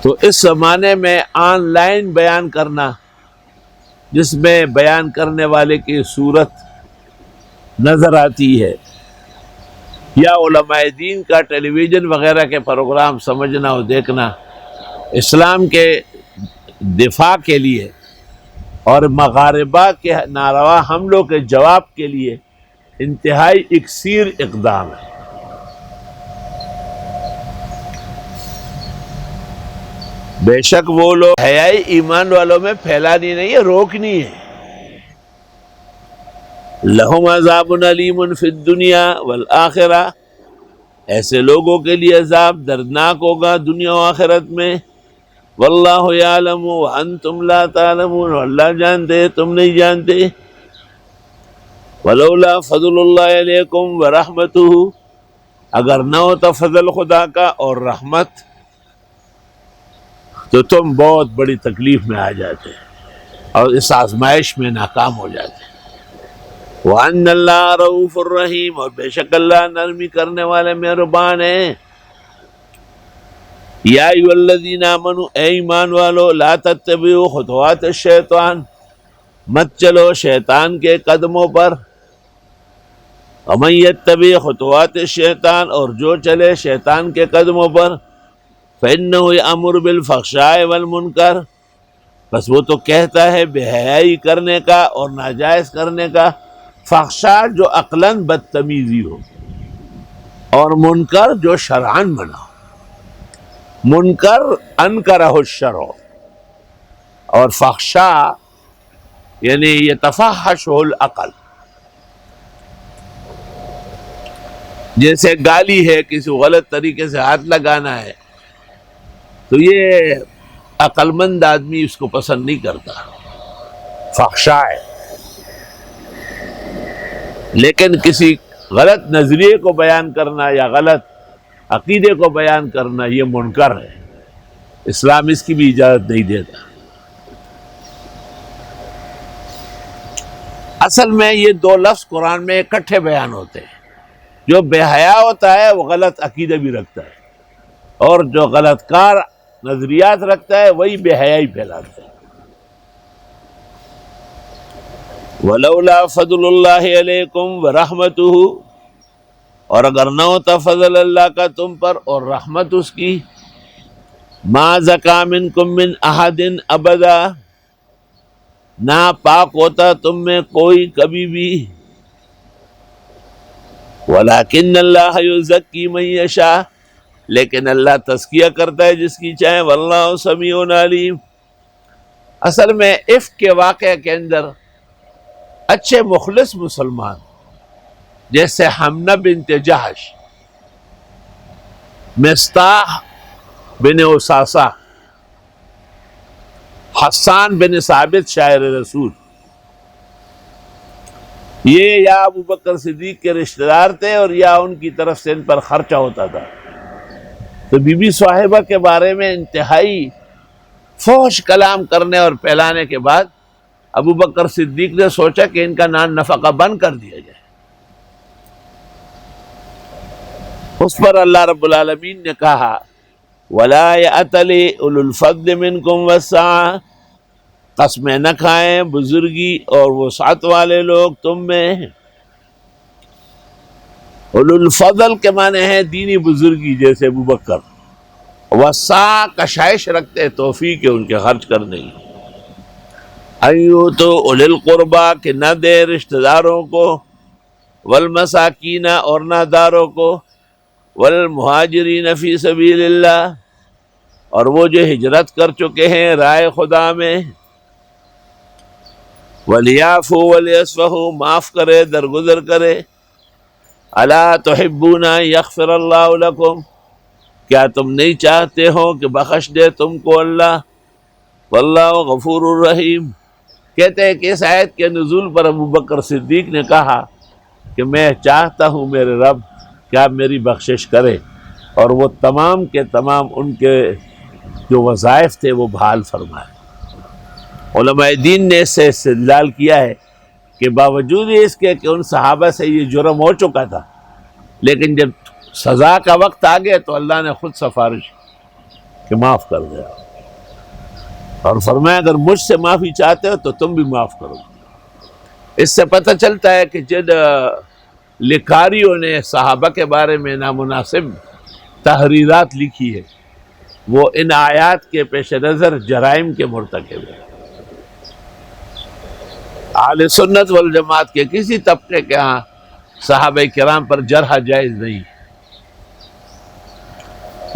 تو اس زمانے میں آن لائن بیان کرنا، جس میں بیان کرنے والے کی صورت نظر آتی ہے، یا علماء دین کا ٹیلی ویژن وغیرہ کے پروگرام سمجھنا اور دیکھنا، اسلام کے دفاع کے لیے اور مغاربہ کے ناروا حملوں کے جواب کے لیے انتہائی اکثیر اقدام ہے۔ بے شک وہ لوگ حیائی ایمان والوں میں پھیلانی نہیں ہے، روکنی ہے۔ لہم عذاب علیم فی الدنیا والآخرہ، ایسے لوگوں کے لیے عذاب دردناک ہوگا دنیا و آخرت میں۔ واللہ یعلم وانتم لا تعلمون، اللہ جانتے تم نہیں جانتے۔ ولولا فضل اللہ علیکم ورحمتہ، اگر نہ ہوتا فضل خدا کا اور رحمت تو تم بہت بڑی تکلیف میں آ جاتے اور اس آزمائش میں ناکام ہو جاتے۔ وَأَنَّ اللَّهَ رَءُوفٌ الرَّحِيمٌ، اور بے شک اللہ نرمی کرنے والے مہربان ہیں۔ یا ایھا الذین آمنوا، اے ایمان والو، لا تتبعوا خطوات الشیطان، مت چلو شیطان کے قدموں پر، ومن یتبع خطوات الشیطان، اور جو چلے شیطان کے قدموں پر، فإنہ یأمر بالفحشاء والمنکر، بس وہ تو کہتا ہے بے حیائی کرنے کا اور ناجائز کرنے کا، فحشاء جو عقلاً بدتمیزی ہو، اور منکر جو شرعاً منع ہو۔ منکر انکرہ الشرع، اور فحشاء یعنی یتفحش العقل، جیسے گالی ہے، کسی غلط طریقے سے ہاتھ لگانا ہے، تو یہ عقل مند آدمی اس کو پسند نہیں کرتا، فحشاء ہے۔ لیکن کسی غلط نظریے کو بیان کرنا یا غلط عقیدے کو بیان کرنا یہ منکر ہے، اسلام اس کی بھی اجازت نہیں دیتا۔ اصل میں یہ دو لفظ قرآن میں اکٹھے بیان ہوتے ہیں، جو بے حیا ہوتا ہے وہ غلط عقیدہ بھی رکھتا ہے، اور جو غلط کار نظریات رکھتا ہے وہی بے حیائی پھیلاتا ہے۔ وَلَوْلَا فَضْلُ اللَّهِ عَلَيْكُمْ وَرَحْمَتُهُ، اور اگر نہ ہوتا فضل اللہ کا تم پر اور رحمت اس کی، مَا زَكَىٰ مِنْكُمْ مِنْ أَحَدٍ أَبَدًا، نہ پاک ہوتا تم میں کوئی کبھی بھی، وَلَٰكِنَّ اللَّهَ يُزَكِّي مَن يَشَاءُ، لیکن اللہ تزکیہ کرتا ہے جس کی چاہے، واللہ سمیع علیم۔ اصل میں عفق کے واقعے کے اندر اچھے مخلص مسلمان جیسے حمنہ بنت جہش، مصطاح بن اساسہ، حسان بن ثابت شاعر رسول، یہ یا ابو بکر صدیق کے رشتہ دار تھے اور یا ان کی طرف سے ان پر خرچہ ہوتا تھا۔ تو بی بی صاحبہ کے بارے میں انتہائی فحش کلام کرنے اور پھیلانے کے بعد ابو بکر صدیق نے سوچا کہ ان کا نان نفقہ بند کر دیا جائے۔ اس پر اللہ رب العالمین نے کہا وَلَا يَأْتَلِ أُولُو الْفَضْلِ مِنْكُمْ وَالسَّعَةِ، قسمیں نہ کھائیں بزرگی اور وسعت والے لوگ تم میں۔ اولو الفضل کے معنی ہے دینی بزرگی جیسے ابو بکر، وسع کشائش رکھتے توفیق ہے ان کے خرچ کرنے کی، ایو تو اولی القربا کہ نہ دے رشتہ داروں کو، والمساکین اور نہ داروں کو، والمہاجرین فی سبیل اللہ اور وہ جو ہجرت کر چکے ہیں رائے خدا میں، ولیعفوا ولیصفحوا معاف کرے درگزر کرے، الا تحبون یغفر اللہ لکم، کیا تم نہیں چاہتے ہو کہ بخش دے تم کو اللہ، واللہ غفور الرحیم۔ کہتے ہیں کہ اس آیت کے نزول پر ابو بکر صدیق نے کہا کہ میں چاہتا ہوں میرے رب کہ آپ میری بخشش کرے، اور وہ تمام کے تمام ان کے جو وظائف تھے وہ بحال فرمائے۔ علماء دین نے اس سے استدلال کیا ہے کہ باوجود اس کے کہ ان صحابہ سے یہ جرم ہو چکا تھا، لیکن جب سزا کا وقت آ گیا تو اللہ نے خود سفارش کہ معاف کر دیا، اور فرمایا اگر مجھ سے معافی چاہتے ہو تو تم بھی معاف کرو۔ اس سے پتہ چلتا ہے کہ جن لکھاریوں نے صحابہ کے بارے میں نامناسب تحریرات لکھی ہے وہ ان آیات کے پیش نظر جرائم کے مرتکب ہیں۔ اہل سنت والجماعت کے کسی طبقے کے ہاں صحابہ کرام پر جرح جائز نہیں۔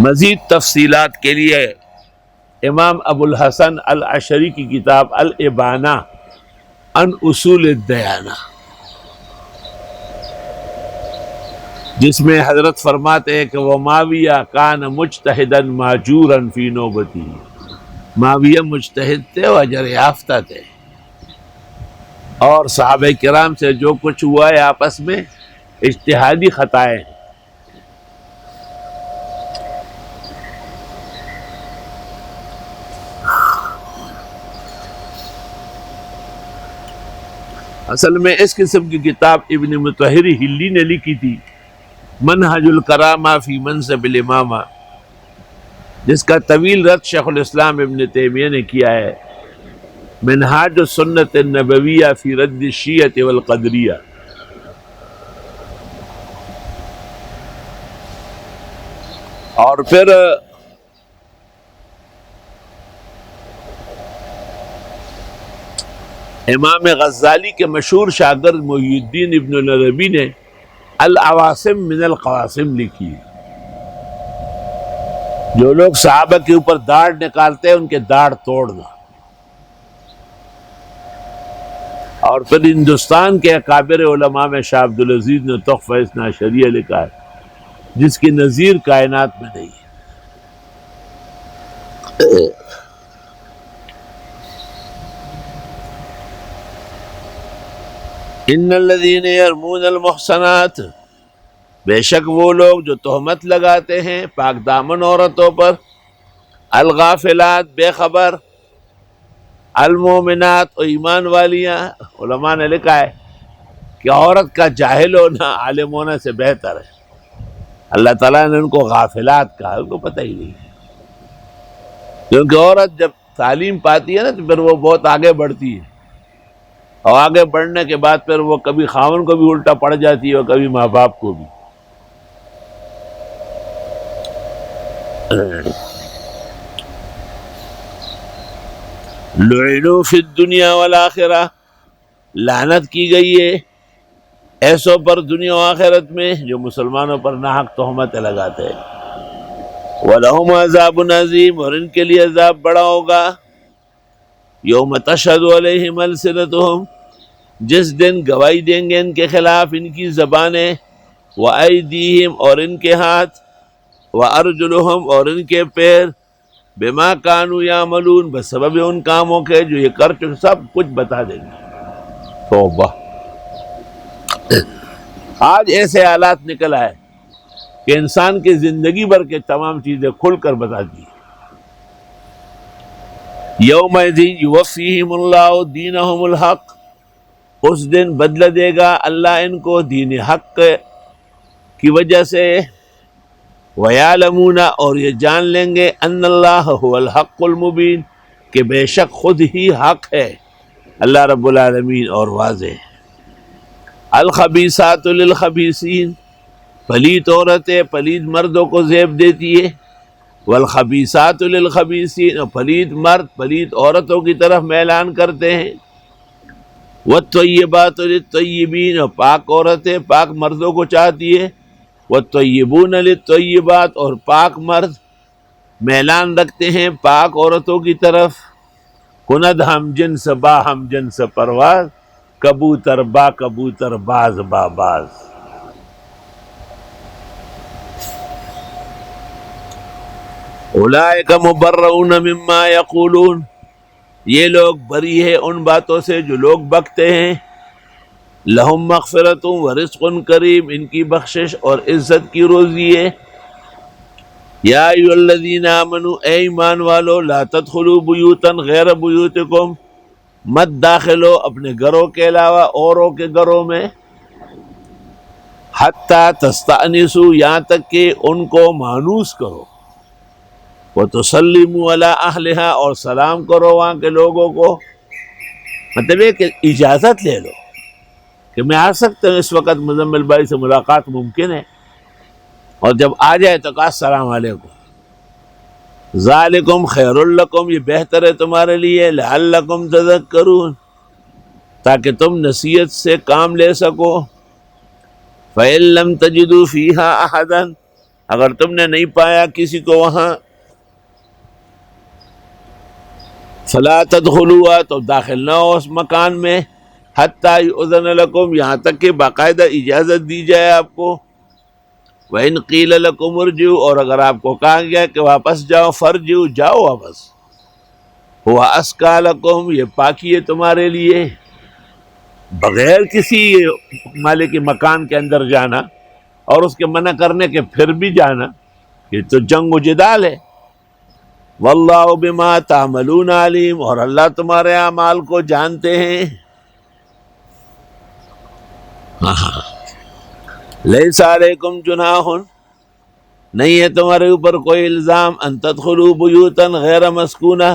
مزید تفصیلات کے لیے امام ابو الحسن العشری کی کتاب الابانہ عن اصول الدیانہ، جس میں حضرت فرماتے ہیں کہ وہ معاویہ کان مجتہدا ماجورا فی نوبتی، معاویہ مجتہد تھے وہ اجر یافتہ تھے، اور صحابہ کرام سے جو کچھ ہوا ہے آپس میں اجتہادی خطائیں ہیں۔ اصل میں اس قسم کی کتاب ابن مطہر ہلی نے لکھی تھی منہج الکرامہ فی منصب الامامہ، جس کا طویل رد شیخ الاسلام ابن تیمیہ نے کیا ہے، منہاج السنت النبویہ فی رد الشیعۃ والقدریہ. اور پھر امام غزالی کے مشہور شاگرد محی الدین ابن العربی نے العواصم من القواسم لکھی. جو لوگ صحابہ کے اوپر داڑھ نکالتے ہیں ان کے داڑھ توڑنا. اور پھر ہندوستان کے اکابر علماء میں شاہ عبدالعزیز نے تحفہ اثنا عشریہ لکھا ہے جس کی نظیر کائنات میں نہیں ہے. ان الذین یرمون المحصنات، بے شک وہ لوگ جو تہمت لگاتے ہیں پاک دامن عورتوں پر، الغافلات بے خبر، المومنات اور ایمان والیاں. علماء نے لکھا ہے کہ عورت کا جاہل ہونا عالم ہونے سے بہتر ہے. اللہ تعالیٰ نے ان کو غافلات کہا، ان کو پتہ ہی نہیں. کیونکہ عورت جب تعلیم پاتی ہے نا تو پھر وہ بہت آگے بڑھتی ہے، اور آگے بڑھنے کے بعد پھر وہ کبھی خاوند کو بھی الٹا پڑ جاتی ہے اور کبھی ماں باپ کو بھی. لعنوا فی الدنیا والآخرہ، لعنت کی گئی ہے ایسوں پر دنیا و آخرت میں جو مسلمانوں پر ناحق تہمتیں لگاتے ہیں. وَلَهُمْ عَذَابٌ عَظِيمٌ، اور ان کے لیے عذاب بڑا ہوگا. یوم تشہد علیہم السنتہم، جس دن گواہی دیں گے ان کے خلاف ان کی زبانیں، وَأَيْدِيهِمْ اور ان کے ہاتھ، وَأَرْجُلُهُمْ اور ان کے پیر، بما کانوا یعملون بسبب ان کاموں کے جو یہ کر چکے، سب کچھ بتا دیں گے. توبہ. آج ایسے حالات نکل آئے کہ انسان کی زندگی بھر کے تمام چیزیں کھل کر بتا دی. یومئذ یوفیہم اللہ دینہم الحق، اس دن بدلہ دے گا اللہ ان کو دین حق کی وجہ سے. وَيَعْلَمُونَ اور یہ جان لیں گے ان اللہ هو الحق المبین، کہ بے شک خود ہی حق ہے اللہ رب العالمین اور واضح. الخبیثات للخبیثین، پلید عورتیں پلید مردوں کو زیب دیتی ہے. والخبیثات للخبیثین، اور پلید مرد پلید عورتوں کی طرف میلان کرتے ہیں. والطیبات للطیبین، اور پاک عورتیں پاک مردوں کو چاہتی ہے. والطیبون للطیبات، اور پاک مرد میلان رکھتے ہیں پاک عورتوں کی طرف. کند ہم جنس با ہم جنس پرواز، کبوتر با کبوتر باز با باز. اولئک مبرؤون مما یقولون، یہ لوگ بری ہے ان باتوں سے جو لوگ بکتے ہیں. لہم مغفرۃ ورزق کریم، ان کی بخشش اور عزت کی روزی ہے. یا ایھا الذین آمنوا، اے ایمان والو، لا تدخلوا بیوتا غیر بیوتکم، مت داخلو اپنے گھروں کے علاوہ اوروں کے گھروں میں. حتی تستأنسوا، یہاں تک کہ ان کو مانوس کرو. وتسلموا علی اہلہا، اور سلام کرو وہاں کے لوگوں کو. مطلب یہ کہ اجازت لے لو کہ میں آ سکتا ہوں، اس وقت مزمل بھائی سے ملاقات ممکن ہے، اور جب آ جائے تو کہا السلام علیکم. ذالکم خیر لکم، یہ بہتر ہے تمہارے لیے. لعلکم تذکرون، تاکہ تم نصیحت سے کام لے سکو. فإن لم تجدوا فیہا احدا، اگر تم نے نہیں پایا کسی کو وہاں، فلا تدخلوا، تو داخل نہ ہو اس مکان میں. حتی یؤذن لکم، یہاں تک کہ باقاعدہ اجازت دی جائے آپ کو. وَإِنْ قِيلَ لَكُمُ ارْجِعُوا، اور اگر آپ کو کہا گیا کہ واپس جاؤ، فارجعوا، جاؤ واپس. هُوَ أَزْكَىٰ لَكُمْ، یہ پاکی ہے تمہارے لیے. بغیر کسی مالک مکان کے اندر جانا اور اس کے منع کرنے کے پھر بھی جانا، یہ تو جنگ و جدال ہے. واللہ بما تعملون علیم، اور اللہ تمہارے اعمال کو جانتے ہیں. لیس علیکم جناح، نہیں ہے تمہارے اوپر کوئی الزام، ان تدخلوا بیوتا غیر مسکونہ،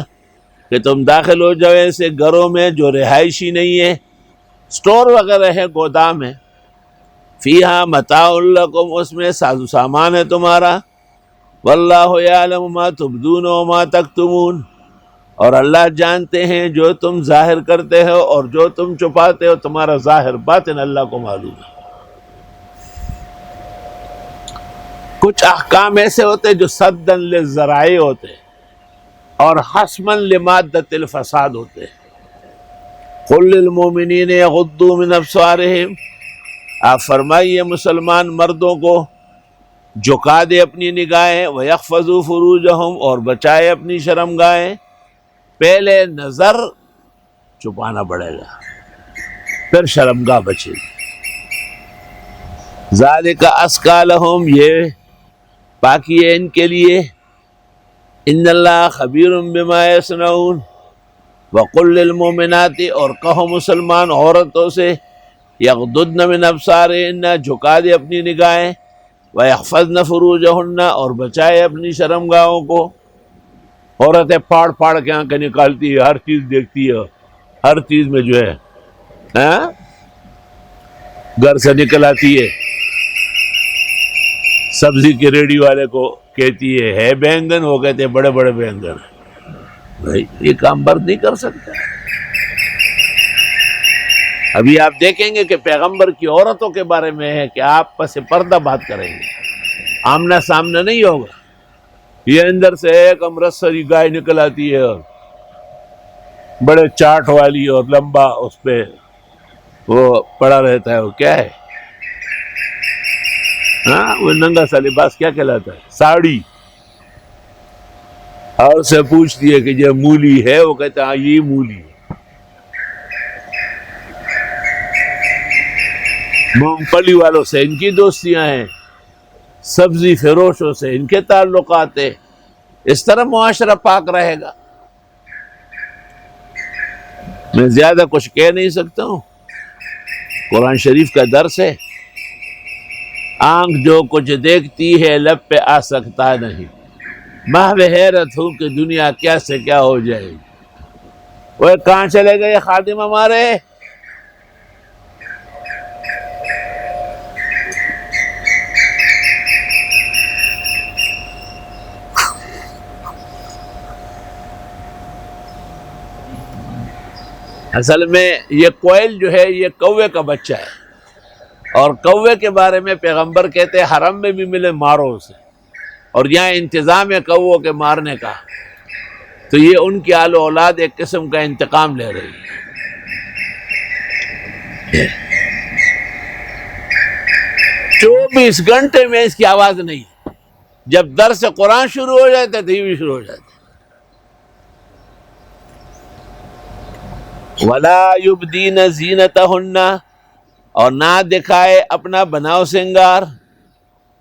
کہ تم داخل ہو جاؤ ایسے گھروں میں جو رہائشی نہیں ہے، سٹور وغیرہ ہے، گودام ہے، فیہا متاع لکم، اس میں ساز و سامان ہے تمہارا، واللہ یعلم ما تبدون وما تکتمون، اور اللہ جانتے ہیں جو تم ظاہر کرتے ہو اور جو تم چھپاتے ہو، تمہارا ظاہر باطن اللہ کو معلوم ہے۔ کچھ احکام ایسے ہوتے جو صدًا للذرائع ہوتے اور حسمًا لمادۃ الفساد ہوتے۔ قل للمؤمنین یغضوا من ابصارہم، آپ فرمائیے مسلمان مردوں کو جھکا دے اپنی نگاہیں، ویحفظوا فروجہم، اور بچائے اپنی شرمگاہیں۔ پہلے نظر چھپانا پڑے گا، پھر شرمگاہ بچے گی۔ ذالک ازکی لہم، یہ پاکی ہے ان کے لیے۔ ان اللہ خبیر بما یصنعون، وقل للمؤمنات، اور کہو مسلمان عورتوں سے، یغضضن من ابصارہن، جھکا دے اپنی نگاہیں، ویحفظن فروجہن، اور بچائے اپنی شرمگاہوں کو۔ عورتیں پھاڑ پھاڑ کے آنکھیں نکالتی ہے، ہر چیز دیکھتی ہے، ہر چیز میں جو ہے گھر سے نکل آتی ہے، سبزی کے ریڑھی والے کو کہتی ہے بینگن، وہ کہتے ہیں بڑے بڑے بینگن۔ بھائی یہ کام برد نہیں کر سکتا۔ ابھی آپ دیکھیں گے کہ پیغمبر کی عورتوں کے بارے میں ہے کہ آپ پس پردہ بات کریں گے، آمنا سامنا نہیں ہوگا۔ یہ اندر سے ایک امرتسری گائے نکل آتی ہے، بڑے چاٹ والی اور لمبا، اس پہ وہ پڑا رہتا ہے، وہ کیا ہے، وہ ننگا سا لباس کیا کہلاتا ہے، ساڑی، اور سے پوچھتی ہے کہ یہ مولی ہے، وہ کہتا ہے ہاں یہ مولی ہے۔ مونگ پھلی والوں سے ان کی دوستیاں ہیں، سبزی فروشوں سے ان کے تعلقات ہیں۔ اس طرح معاشرہ پاک رہے گا۔ میں زیادہ کچھ کہہ نہیں سکتا ہوں، قرآن شریف کا درس ہے۔ آنکھ جو کچھ دیکھتی ہے لب پہ آ سکتا نہیں، محو حیرت ہوں کہ دنیا کیا سے کیا ہو جائے گی۔ وہ کہاں چلے گئے خادم ہمارے؟ اصل میں یہ کوئل جو ہے یہ کوے کا بچہ ہے، اور کوے کے بارے میں پیغمبر کہتے ہیں حرم میں بھی ملے مارو اسے، اور یہاں انتظام ہے کووں کے مارنے کا، تو یہ ان کی آل و اولاد ایک قسم کا انتقام لے رہی ہے۔ 24 گھنٹے میں اس کی آواز نہیں، جب درس قرآن شروع ہو جاتا ہے تو یہ بھی شروع ہو جاتا ہے۔ وَلَا يُبْدِينَ زِينَتَهُنَّ، اور نہ دکھائے اپنا بناؤ سنگار،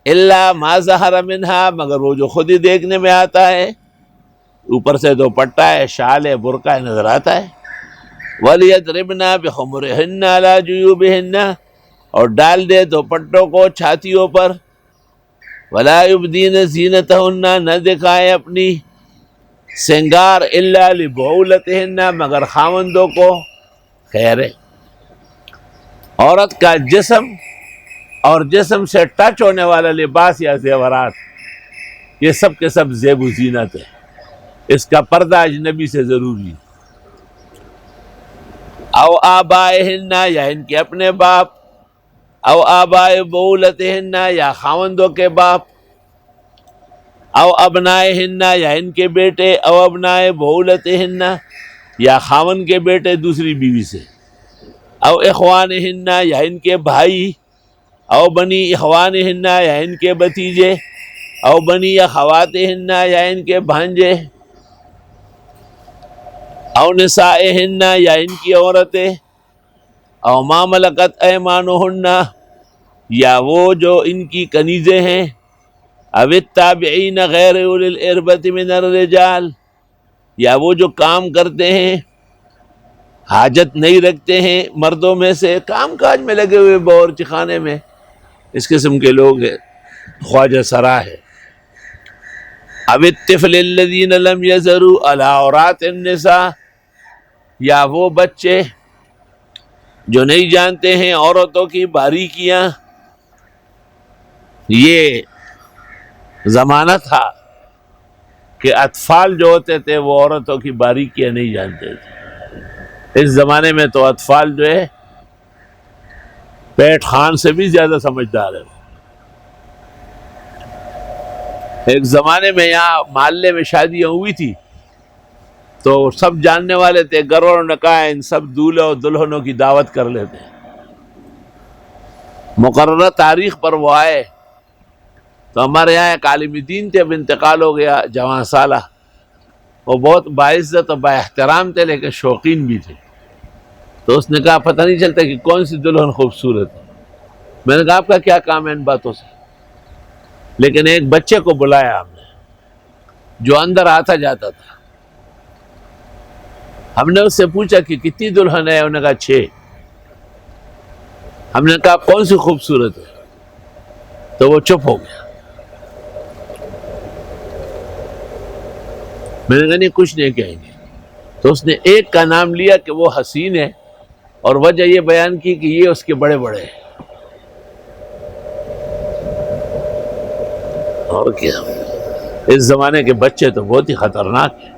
إِلَّا مَا ظَهَرَ مِنْهَا، مگر وہ جو خود ہی دیکھنے میں آتا ہے، اوپر سے دوپٹہ ہے، شال ہے، برقع ہے، نظر آتا ہے۔ وَلْيَضْرِبْنَ بِخُمُرِهِنَّ عَلَى جُيُوبِهِنَّ، اور ڈال دے دوپٹوں کو چھاتیوں پر۔ وَلَا يُبْدِينَ زِينَتَهُنَّ، نہ دکھائے اپنی سنگار، الا لبعولتہن، مگر خاوندوں کو۔ خیر ہے، عورت کا جسم اور جسم سے ٹچ ہونے والا لباس یا زیورات، یہ سب کے سب زیب و زینت ہے، اس کا پردہ اجنبی سے ضروری۔ او آبائہن، یا ان کے اپنے باپ، او آبائے بعولتہن، یا خاوندوں کے باپ، او ابنائہن، یا ان کے بیٹے، او ابنائے بعولتہن، یا خاوند کے بیٹے دوسری بیوی سے، او اخوانہن، یا ان کے بھائی، او بنی اخوانہن، یا ان کے بھتیجے، او بنی اخواتہن، یا ان کے بھانجے، او نسائہن، یا ان کی عورتیں، او ما ملکت ایمانہن، یا وہ جو ان کی کنیزیں ہیں، او التابعین غیر اولی الاربۃ من الرجال، یا وہ جو کام کرتے ہیں، حاجت نہیں رکھتے ہیں مردوں میں سے، کام کاج میں لگے ہوئے باورچی خانے میں، اس قسم کے لوگ ہیں، خواجہ سرا ہے۔ اب الطفل الذین لم یظہروا علی عورات النساء، یا وہ بچے جو نہیں جانتے ہیں عورتوں کی باریکیاں. یہ زمانہ تھا کہ اطفال جو ہوتے تھے وہ عورتوں کی باریکیاں نہیں جانتے تھے. اس زمانے میں تو اطفال جو ہے پیٹ خان سے بھی زیادہ سمجھدار ہے. ایک زمانے میں یہاں محلے میں شادیاں ہوئی تھی تو سب جاننے والے تھے، گھر والوں نے کہا ان سب دولہے اور دلہنوں کی دعوت کر لیتے ہیں. مقررہ تاریخ پر وہ آئے تو ہمارے یہاں ایک عالم دین تھے، اب انتقال ہو گیا، جوان سالہ. وہ بہت باعزت اور با احترام تھے لیکن شوقین بھی تھے. تو اس نے کہا پتہ نہیں چلتا کہ کون سی دلہن خوبصورت ہے. میں نے کہا آپ کا کیا کام ہے ان باتوں سے؟ لیکن ایک بچے کو بلایا ہم نے جو اندر آتا جاتا تھا. ہم نے اس سے پوچھا کہ کتنی دلہن ہے؟ انہوں نے کہا 6. ہم نے کہا کون سی خوبصورت ہے؟ تو وہ چپ ہو گیا. میں نے کہا نہیں کچھ نہیں کہیں گے. تو اس نے ایک کا نام لیا کہ وہ حسین ہے اور وجہ یہ بیان کی کہ یہ اس کے بڑے بڑے ہیں. اور کیا، اس زمانے کے بچے تو بہت ہی خطرناک ہیں.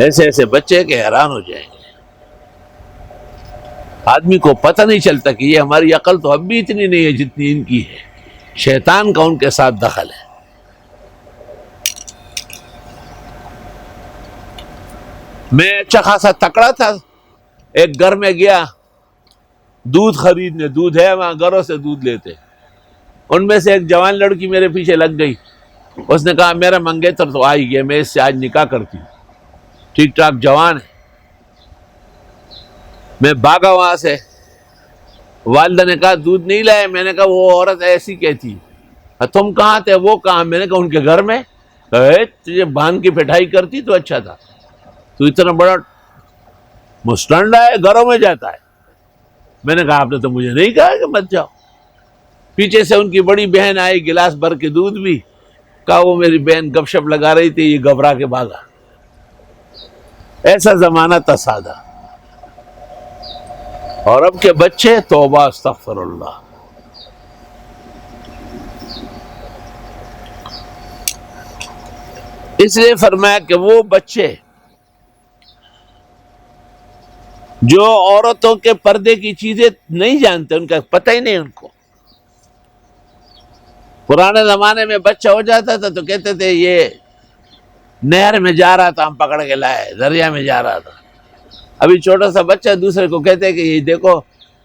ایسے ایسے بچے کہ حیران ہو جائیں گے. آدمی کو پتہ نہیں چلتا کہ یہ ہماری عقل تو اب بھی اتنی نہیں ہے جتنی ان کی ہے. شیطان کا ان کے ساتھ دخل ہے. میں اچھا خاصا تکڑا تھا، ایک گھر میں گیا دودھ خریدنے. دودھ ہے وہاں، گھروں سے دودھ لیتے. ان میں سے ایک جوان لڑکی میرے پیچھے لگ گئی. اس نے کہا میرا منگیتر تو آ ہی گیا، میں اس سے آج نکاح کرتی ہوں. ٹھیک ٹھاک جوان ہے. میں بھاگا وہاں سے. والدہ نے کہا دودھ نہیں لائے. میں نے کہا وہ عورت ایسی کہتی. تم کہاں تھے؟ وہ کہاں؟ میں نے کہا ان کے گھر میں. تجھے باندھ کی پٹھائی کرتی تو اچھا تھا، تو اتنا بڑا مستنڈا ہے گھروں میں جاتا ہے. میں نے کہا آپ نے تو مجھے نہیں کہا کہ مت جاؤ. پیچھے سے ان کی بڑی بہن آئی گلاس بھر کے دودھ بھی. کہا وہ میری بہن گپ شپ لگا رہی تھی، یہ گھبرا کے بھاگا. ایسا زمانہ تھا سادہ. اور اب کے بچے توبہ استغفر اللہ. اس لیے فرمایا کہ وہ بچے جو عورتوں کے پردے کی چیزیں نہیں جانتے، ان کا پتہ ہی نہیں ان کو. پرانے زمانے میں بچہ ہو جاتا تھا تو کہتے تھے یہ نہر میں جا رہا تھا ہم پکڑ کے لائے، دریا میں جا رہا تھا. ابھی چھوٹا سا بچہ دوسرے کو کہتے ہیں کہ یہ دیکھو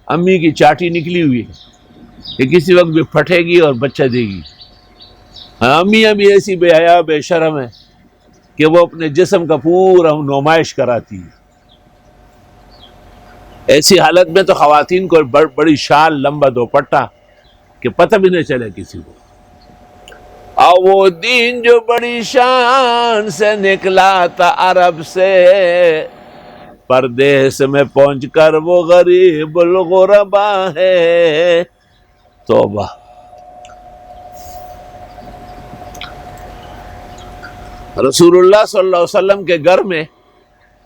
امی کی چاٹی نکلی ہوئی ہے، یہ کسی وقت بھی پھٹے گی اور بچہ دے گی. امی ابھی ایسی بے حیا بے شرم ہے کہ وہ اپنے جسم کا پورا نمائش کراتی ہے. ایسی حالت میں تو خواتین کو بڑی شال لمبا دوپٹہ کہ پتہ بھی نہیں چلے کسی کو. اور وہ دین جو بڑی شان سے نکلا تھا عرب سے، پردیس میں پہنچ کر وہ غریب الغربا ہے. توبہ. رسول اللہ صلی اللہ علیہ وسلم کے گھر میں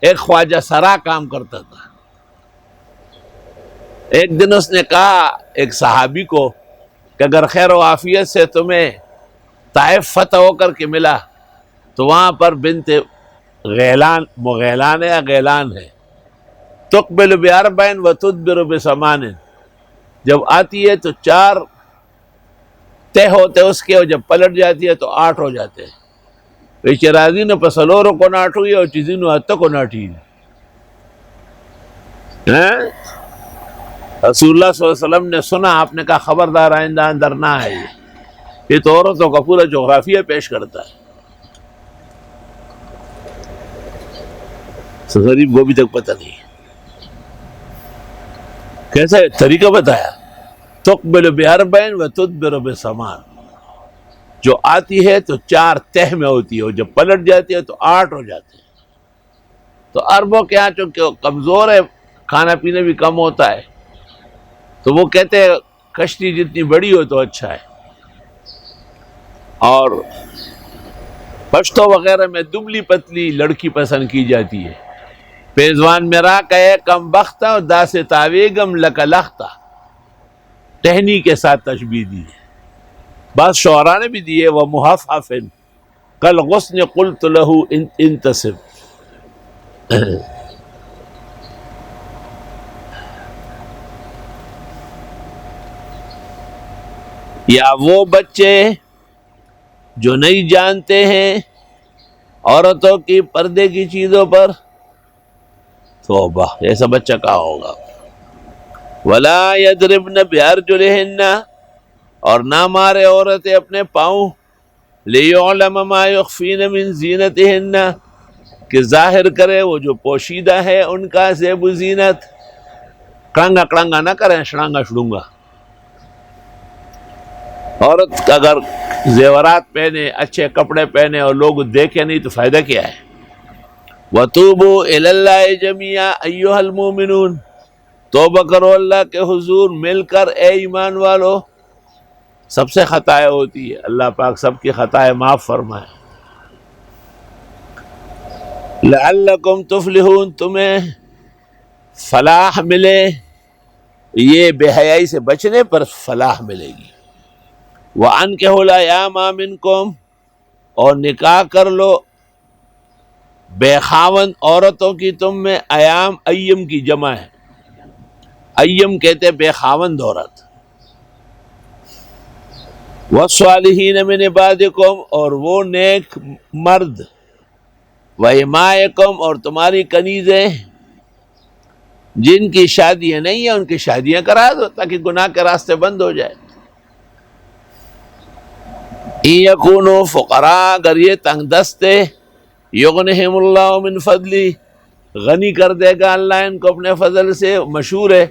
ایک خواجہ سرا کام کرتا تھا. ایک دن اس نے کہا ایک صحابی کو کہ اگر خیر و عافیت سے تمہیں طائف فتح ہو کر کے ملا تو وہاں پر بنت غیلان، مغیلان ہے یا غیلان ہے، تقبل باربعین و تدبر بثمان، جب آتی ہے تو 4 طے ہوتے اس کے، اور جب پلٹ جاتی ہے تو 8 ہو جاتے ہیں. راضی نے پسلورو کو ناٹو اور چیزیں حت کو ناٹی. رسول اللہ صلی اللہ علیہ وسلم نے سنا، آپ نے کہا خبردار آئندہ اندر نہ آئے. یہ تو عورتوں کا پورا جغرافیہ پیش کرتا ہے. غریب کو بھی تک پتہ نہیں کیسا طریقہ بتایا. تقبل باربعین و تدبر بثمان، جو آتی ہے تو 4 تہ میں ہوتی ہے اور جب پلٹ جاتی ہے تو 8 ہو جاتے ہیں. تو عربوں کے یہاں چونکہ کمزور ہے، کھانا پینا بھی کم ہوتا ہے، تو وہ کہتے ہیں کشتی جتنی بڑی ہو تو اچھا ہے. اور پشتو وغیرہ میں دبلی پتلی لڑکی پسند کی جاتی ہے. پیزوان میرا کہے کم بختہ دا سے تاویگم لک لختہ، ٹہنی کے ساتھ تشبیہ دی ہے. بعض شعراء نے بھی دیے وہ محفف کل غصن قلت لہو انتصب. یا وہ بچے جو نہیں جانتے ہیں عورتوں کی پردے کی چیزوں پر، توبہ ایسا بچہ کہاں ہوگا. ولا یضربن بارجلہن، اور نہ مارے عورتیں اپنے پاؤں، لیعلم ما یخفین من زینتہن، کہ ظاہر کرے وہ جو پوشیدہ ہے ان کا زیب و زینت. کڑنگا کڑنگا نہ کریں، شڑنگا شڑونگا. عورت اگر زیورات پہنے، اچھے کپڑے پہنے اور لوگ دیکھیں نہیں تو فائدہ کیا ہے. وَتُوبُوا إِلَى اللَّهِ جَمِيعًا أَيُّهَا الْمُؤْمِنُونَ، توبہ کرو اللہ کے حضور مل کر اے ایمان والو. سب سے خطائیں ہوتی ہے، اللہ پاک سب کی خطائیں معاف فرمائے. لَعَلَّكُمْ تُفْلِحُونَ، تمہیں فلاح ملے، یہ بے حیائی سے بچنے پر فلاح ملے گی. وَأَنكِحُوا الْأَيَامَ مِنكُمْ، اور نکاح کر لو بے خاوند عورتوں کی تم میں. ایام ایم کی جمع ہے، ایم کہتے بے خاوند عورت. وَالصَّالِحِينَ مِنْ عِبَادِكُمْ، اور وہ نیک مرد. وَإِمَائِكُمْ، اور تمہاری کنیزیں جن کی شادیاں نہیں ہیں ان کی شادیاں کرا دو تاکہ گناہ کے راستے بند ہو جائے. إِن يَكُونُوا فُقَرَاءَ، اگر یہ تنگ دستے، یغنہم اللہ من فضلی، غنی کر دے گا اللہ ان کو اپنے فضل سے. مشہور ہے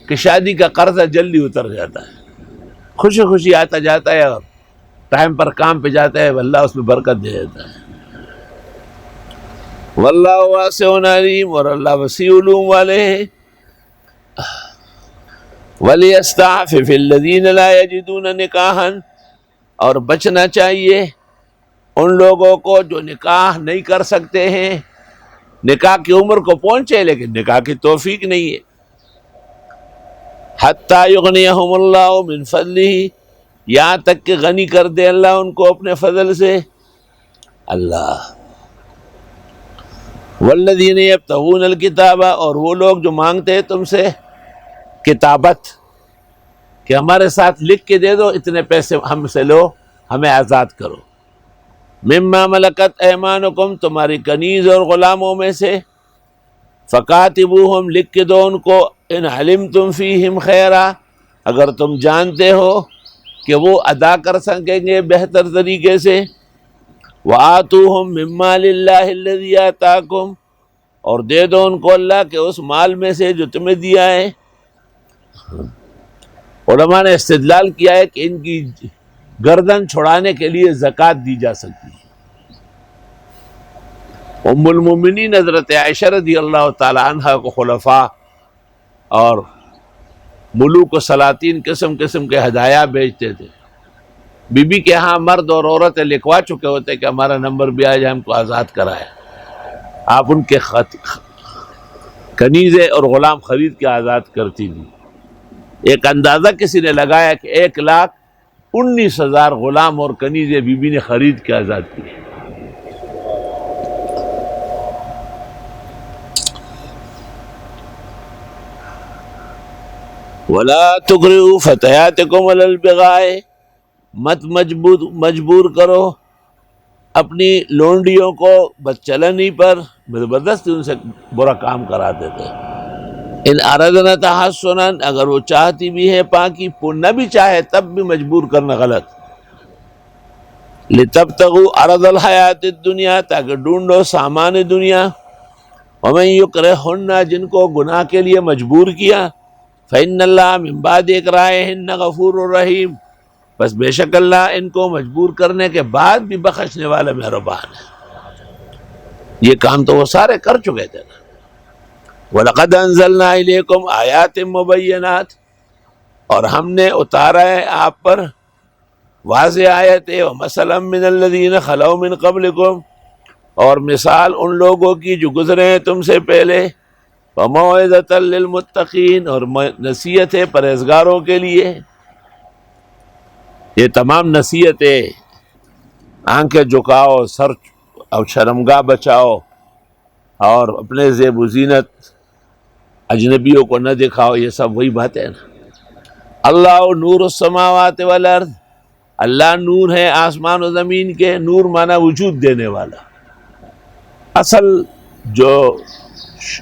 کہ شادی کا قرضہ جلدی اتر جاتا ہے، خوشی خوشی آتا جاتا ہے اور ٹائم پر کام پہ جاتا ہے، اللہ اس میں برکت دے دیتا ہے. واللہ واسع علیم، اور اللہ وسیع علوم والے ہیں. وَلْيَسْتَعْفِفِ الَّذِينَ لَا يَجِدُونَ نِكَاحًا، اور بچنا چاہیے ان لوگوں کو جو نکاح نہیں کر سکتے ہیں. نکاح کی عمر کو پہنچے لیکن نکاح کی توفیق نہیں ہے. حَتَّى يُغْنِيَهُمُ اللَّهُ مِنْ فَضْلِهِ، یہاں تک کہ غنی کر دے اللہ ان کو اپنے فضل سے. اللہ. وَالَّذِينَ يَبْتَغُونَ الْكِتَابَ، اور وہ لوگ جو مانگتے ہیں تم سے کتابت، کہ ہمارے ساتھ لکھ کے دے دو، اتنے پیسے ہم سے لو، ہمیں آزاد کرو. مما ملکت ایمانکم، تمہاری کنیز اور غلاموں میں سے. فکاتبوہم، لکھ کے دو ان کو. ان علمتم فیہم خیرا، اگر تم جانتے ہو کہ وہ ادا کر سکیں گے بہتر طریقے سے. وآتوہم من مال اللہ الذی آتاکم، اور دے دو ان کو اللہ کے اس مال میں سے جو تمہیں دیا ہے. علماء نے استدلال کیا ہے کہ ان کی گردن چھڑانے کے لیے زکوٰۃ دی جا سکتی ہے. ام المومنین حضرت عائشہ رضی اللہ تعالی عنہ کو خلفاء اور ملوک و سلاطین قسم قسم کے ہدایہ بھیجتے تھے. بی بی کے ہاں مرد اور عورتیں لکھوا چکے ہوتے کہ ہمارا نمبر بھی آ جائے، ہم کو آزاد کرائے. آپ ان کے کنیزیں اور غلام خرید کے آزاد کرتی تھی. ایک اندازہ کسی نے لگایا کہ 1,19,000 غلام اور کنیزیں بی بی نے خرید کے آزاد کی. وَلَا تُكْرِهُوا فَتَيَاتِكُمْ عَلَى الْبِغَاءِ، مت مجبور کرو اپنی لونڈیوں کو بدچلنی پر، زبردستی ان سے برا کام کراتے تھے. ان اردنا تحسنا، اگر وہ چاہتی بھی ہے پاکی، نہ بھی چاہے تب بھی مجبور کرنا غلط. لتبتغوا عرض الحیات الدنیا، تاکہ ڈھونڈو سامان دنیا. ومن یکرہن، جن کو گناہ کے لیے مجبور کیا. فإن اللہ من بعد اکراہہن غفور رحیم، بس بے شک اللہ ان کو مجبور کرنے کے بعد بھی بخشنے والا مہربان ہے. یہ کام تو وہ سارے کر چکے تھے نا. وَلَقَدْ أَنزَلْنَا إِلَيْكُمْ آيَاتٍ مُبَيِّنَاتٍ، اور ہم نے اتارا ہے آپ پر واضح آیت ہے، وَمَثَلًا مِّنَ الَّذِينَ خَلَوْا مِن قَبْلِكُمْ، اور مثال ان لوگوں کی جو گزرے ہیں تم سے پہلے، وَمَوْعِظَةً لِّلْمُتَّقِينَ، اور نصیحت ہے پرہیزگاروں کے لیے. یہ تمام نصیحتیں، آنکھیں جھکاؤ، سر اور شرمگاہ بچاؤ، اور اپنے زیب و زینت اجنبیوں کو نہ دکھاؤ، یہ سب وہی باتیں ہیں نا. اللہ نور السماوات والارض، اللہ نور ہے آسمان و زمین کے. نور مانا وجود دینے والا. اصل جو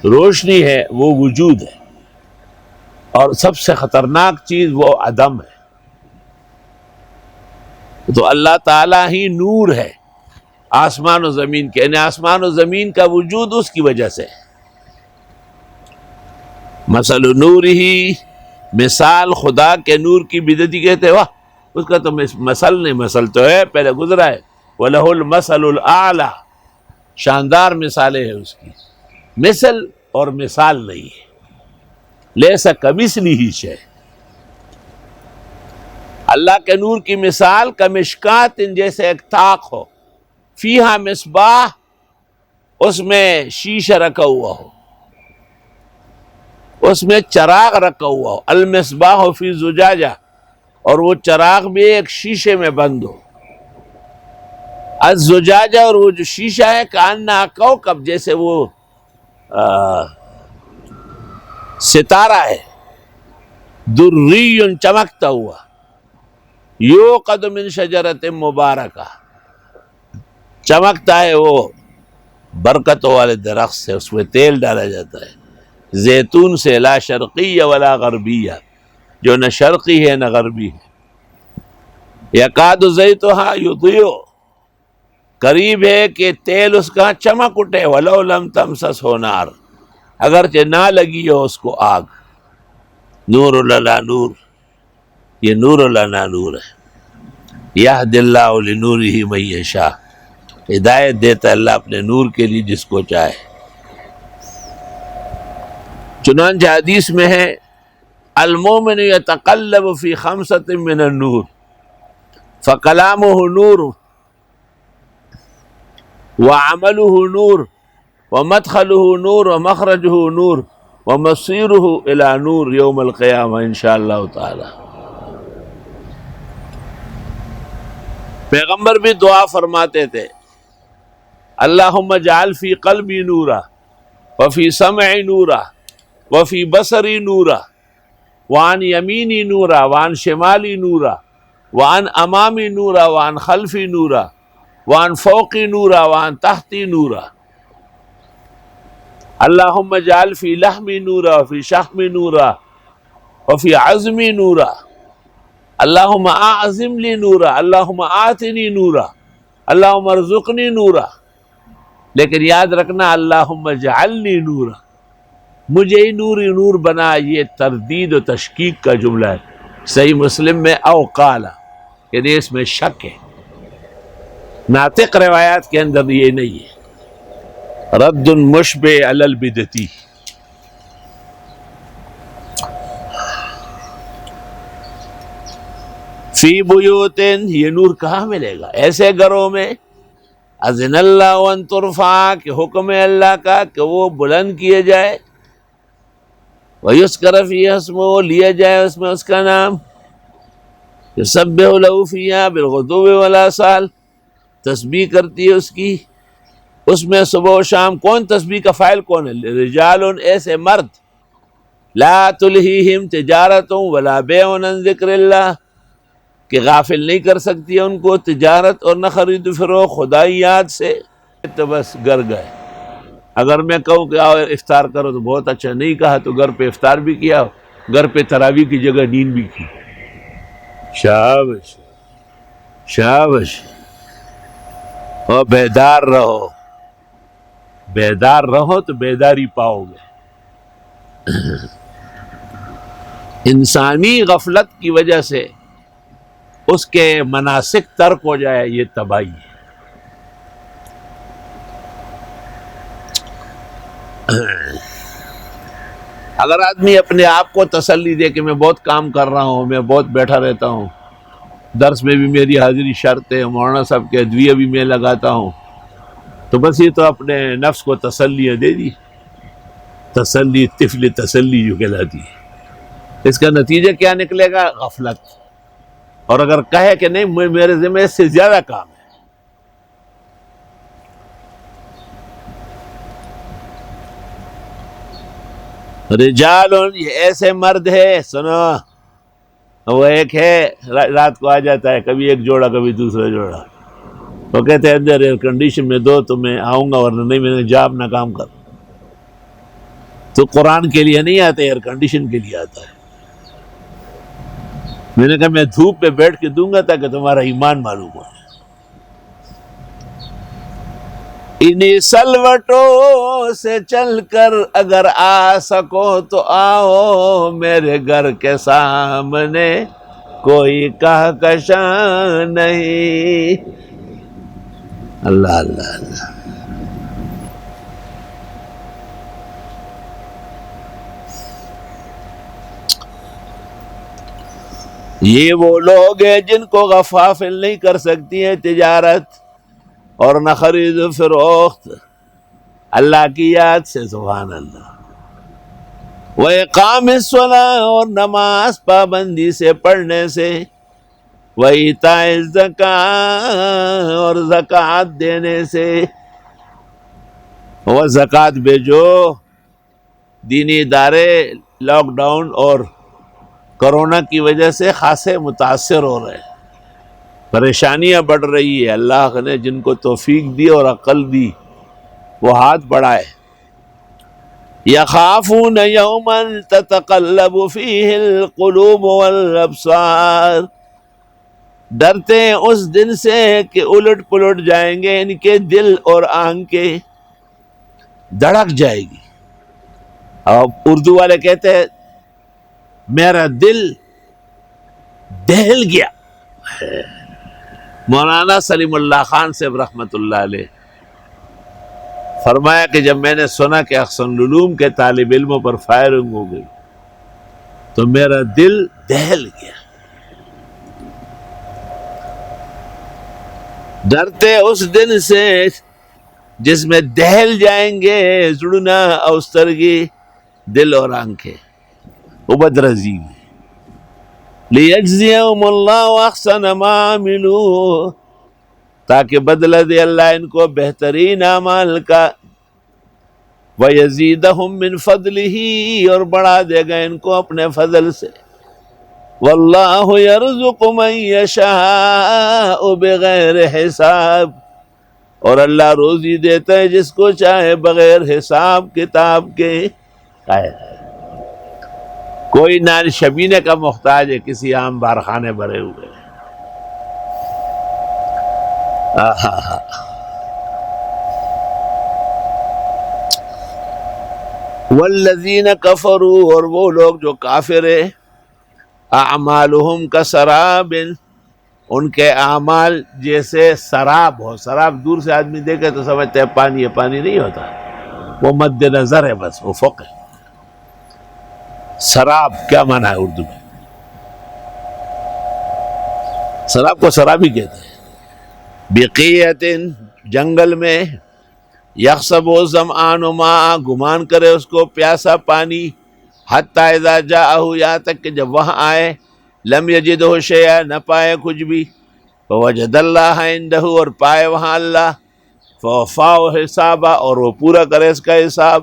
روشنی ہے وہ وجود ہے، اور سب سے خطرناک چیز وہ عدم ہے. تو اللہ تعالیٰ ہی نور ہے آسمان و زمین کے، یعنی آسمان و زمین کا وجود اس کی وجہ سے. مثل نور ہی، مثال خدا کے نور کی بدعتی کہتے. واہ، اس کا تو مثل نہیں، مثل تو ہے پہلے گزرا ہے. وَلَهُ الْمَثَلُ الْأَعْلَى، شاندار مثالیں ہیں اس کی. مثل اور مثال نہیں ہے. لیس کمثلہ شیء. اللہ کے نور کی مثال کمشکات، جیسے ایک طاق ہو، فیہا مصباح، اس میں شیشہ رکھا ہوا ہو، اس میں چراغ رکھا ہوا ہو. المصباح فی زجاجہ، اور وہ چراغ بھی ایک شیشے میں بند ہو. الزجاجہ، اور وہ جو شیشہ ہے، کأنہا کوکب، جیسے وہ ستارہ ہے، دری، چمکتا ہوا. یوقد من شجرۃ مبارکہ، چمکتا ہے وہ برکتوں والے درخت سے، اس میں تیل ڈالا جاتا ہے. زیتون سے، لا شرقیہ ولا غربیہ، جو نہ شرقی ہے نہ غربی ہے. یکاد زیتھا یضیء، قریب ہے کہ تیل اس کا چمک اٹھے. ولو لم تمسسہ نار، اگرچہ نہ لگی ہو اس کو آگ. نور لنا نور، یہ نور لنا نور ہے. یہدی اللہ لنورہ من یشاء، ہدایت دیتا ہے اللہ اپنے نور کے لیے جس کو چاہے. چنانچہ حدیث میں ہے، المومن یتقلب فی خمسۃ من النور، فکلامہ نور، وعملہ نور، ومدخلہ نور، ومخرجہ نور، ومصیرہ الی نور یوم القیامہ انشاءاللہ تعالی. پیغمبر بھی دعا فرماتے تھے، اللہم اجعل فی قلبی نورا، وفی سمعی نورا، وفی بصری نورا، وعن یمینی نورا، وعن شمالی نورا، وعن امامی نورا، وعن خلفی نورا، وعن فوقی نورا، وعن تحتی نورا. اللہم اجعل فی لحمی نورا، وفی شحمی نورا، وفی عظمی نورا. اللہم اعظم لی نورا، اللہم آتنی نورا، اللہم ارزقنی نورا. لیکن یاد رکھنا، اللہم اجعلنی نورا، مجھے ہی نور نور بنا. یہ تردید و تشکیک کا جملہ ہے. صحیح مسلم میں او قالا، یعنی اس میں شک ہے. ناطق روایات کے اندر یہ نہیں ہے. رد مشبہ علی البدعتی. فی بیوتن، یہ نور کہاں ملے گا؟ ایسے گھروں میں، اذن اللہ ان ترفع، کہ حکم ہے اللہ کا کہ وہ بلند کیے جائے. وَيُذْكَرَ فِيهَا اسْمُهُ، لیا جائے اس میں اس کا نام. يُسَبِّحُ لَهُ فِيهَا بِالْغُدُوِّ وَالْآصَالِ، تسبیح کرتی ہے اس کی اس میں صبح و شام. کون تسبیح کا فاعل کون ہے؟ رجال، ایسے مرد. لا تلہیہم تجارت ولا بیع عن ذکر اللہ، کہ غافل نہیں کر سکتی ہے ان کو تجارت اور نہ خرید و فروخت خدائی یاد سے. تو بس گھر گئے. اگر میں کہوں کہ آؤ افطار کرو تو بہت اچھا، نہیں کہا تو گھر پہ افطار بھی کیا، گھر پہ تراویح کی جگہ نیند بھی کی. شابش شابش. اور بیدار رہو، بیدار رہو تو بیداری پاؤ گے. انسانی غفلت کی وجہ سے اس کے مناسک ترک ہو جائے، یہ تباہی ہے. اگر آدمی اپنے آپ کو تسلی دے کہ میں بہت کام کر رہا ہوں، میں بہت بیٹھا رہتا ہوں، درس میں بھی میری حاضری شرط ہے، مولانا صاحب کے ادویہ بھی میں لگاتا ہوں، تو بس یہ تو اپنے نفس کو تسلیاں دے دی، تسلی طفل تسلی جو کہلاتی ہے۔ اس کا نتیجہ کیا نکلے گا؟ غفلت۔ اور اگر کہے کہ نہیں میرے ذمہ اس سے زیادہ کام ہے، رجال، یہ ایسے مرد ہے، سنو، وہ ایک ہے رات کو آ جاتا ہے، کبھی ایک جوڑا کبھی دوسرا جوڑا، وہ کہتے ہیں اندر ایئر کنڈیشن میں دو تو میں آؤں گا، ورنہ نہیں، میں نے جا اپنا کام کر۔ تو قرآن کے لیے نہیں آتا، ایئر کنڈیشن کے لیے آتا ہے۔ میں نے کہا میں دھوپ پہ بیٹھ کے دوں گا تاکہ تمہارا ایمان معلوم ہو۔ انہی سلوٹوں سے چل کر اگر آ سکو تو آؤ، میرے گھر کے سامنے کوئی کہکشاں نہیں۔ اللہ اللہ اللہ۔ یہ وہ لوگ ہیں جن کو غفافل نہیں کر سکتی ہیں تجارت اور نہ خرید و فروخت اللہ کی یاد سے، سبحان اللہ۔ وَإِقَامِ الصَّلَاةِ، اور نماز پابندی سے پڑھنے سے، وَإِيتَاءِ الزَّكَاةِ، اور زکوٰۃ دینے سے۔ وہ زکوٰۃ بھیجو، دینی ادارے لاک ڈاؤن اور کرونا کی وجہ سے خاصے متاثر ہو رہے ہیں، پریشانیاں بڑھ رہی ہے۔ اللہ نے جن کو توفیق دی اور عقل دی وہ ہاتھ بڑھائے۔ یخافون یوما تتقلب فیہ القلوب والابصار، ڈرتے ہیں اس دن سے کہ الٹ پلٹ جائیں گے ان کے دل اور آنکھیں، دھڑک جائے گی۔ اب اردو والے کہتے ہیں میرا دل دہل گیا۔ مولانا سلیم اللہ خان صاحب رحمۃ اللہ علیہ فرمایا کہ جب میں نے سنا کہ احسن العلوم کے طالب علموں پر فائرنگ ہو گئی تو میرا دل دہل گیا۔ ڈرتے اس دن سے جس میں دہل جائیں گے زڑنا اوسترگی، دل اور آنکھیں، ابدرزی میں۔ لیجزیہم اللہ احسن ما عملوا، تاکہ بدلہ دے اللہ ان کو بہترین اعمال کا، وَيَزِيدَهُم مِّن فَضْلِهِ، اور بڑھا دے گا ان کو اپنے فضل سے۔ وَاللَّهُ يَرْزُقُ مَن يَشَاءُ بِغَيْرِ حساب، اور اللہ روزی دیتا ہے جس کو چاہے بغیر حساب کتاب کے۔ کوئی نان شبینے کا محتاج ہے، کسی عام بارخانے بھرے ہوئے۔ والذین کفروا، اور وہ لوگ جو کافر ہیں، اعمالہم کسراب، ان کے اعمال جیسے سراب ہو۔ سراب دور سے آدمی دیکھے تو سمجھتے ہیں پانی ہے، پانی نہیں ہوتا، وہ مد نظر ہے، بس افق ہے۔ سراب کیا معنی ہے اردو میں؟ سراب کو سرابی کہتے ہیں۔ بقیۃ، جنگل میں، یحسب الظمآن ماء، گمان کرے اس کو پیاسا پانی، حتی اذا جاءہ، یہاں تک کہ جب وہاں آئے، لم یجدہ شیئا، نہ پائے کچھ بھی، فوجد اللہ عندہ، اور پائے وہاں اللہ، فوفاہ حسابہ، اور وہ پورا کرے اس کا حساب۔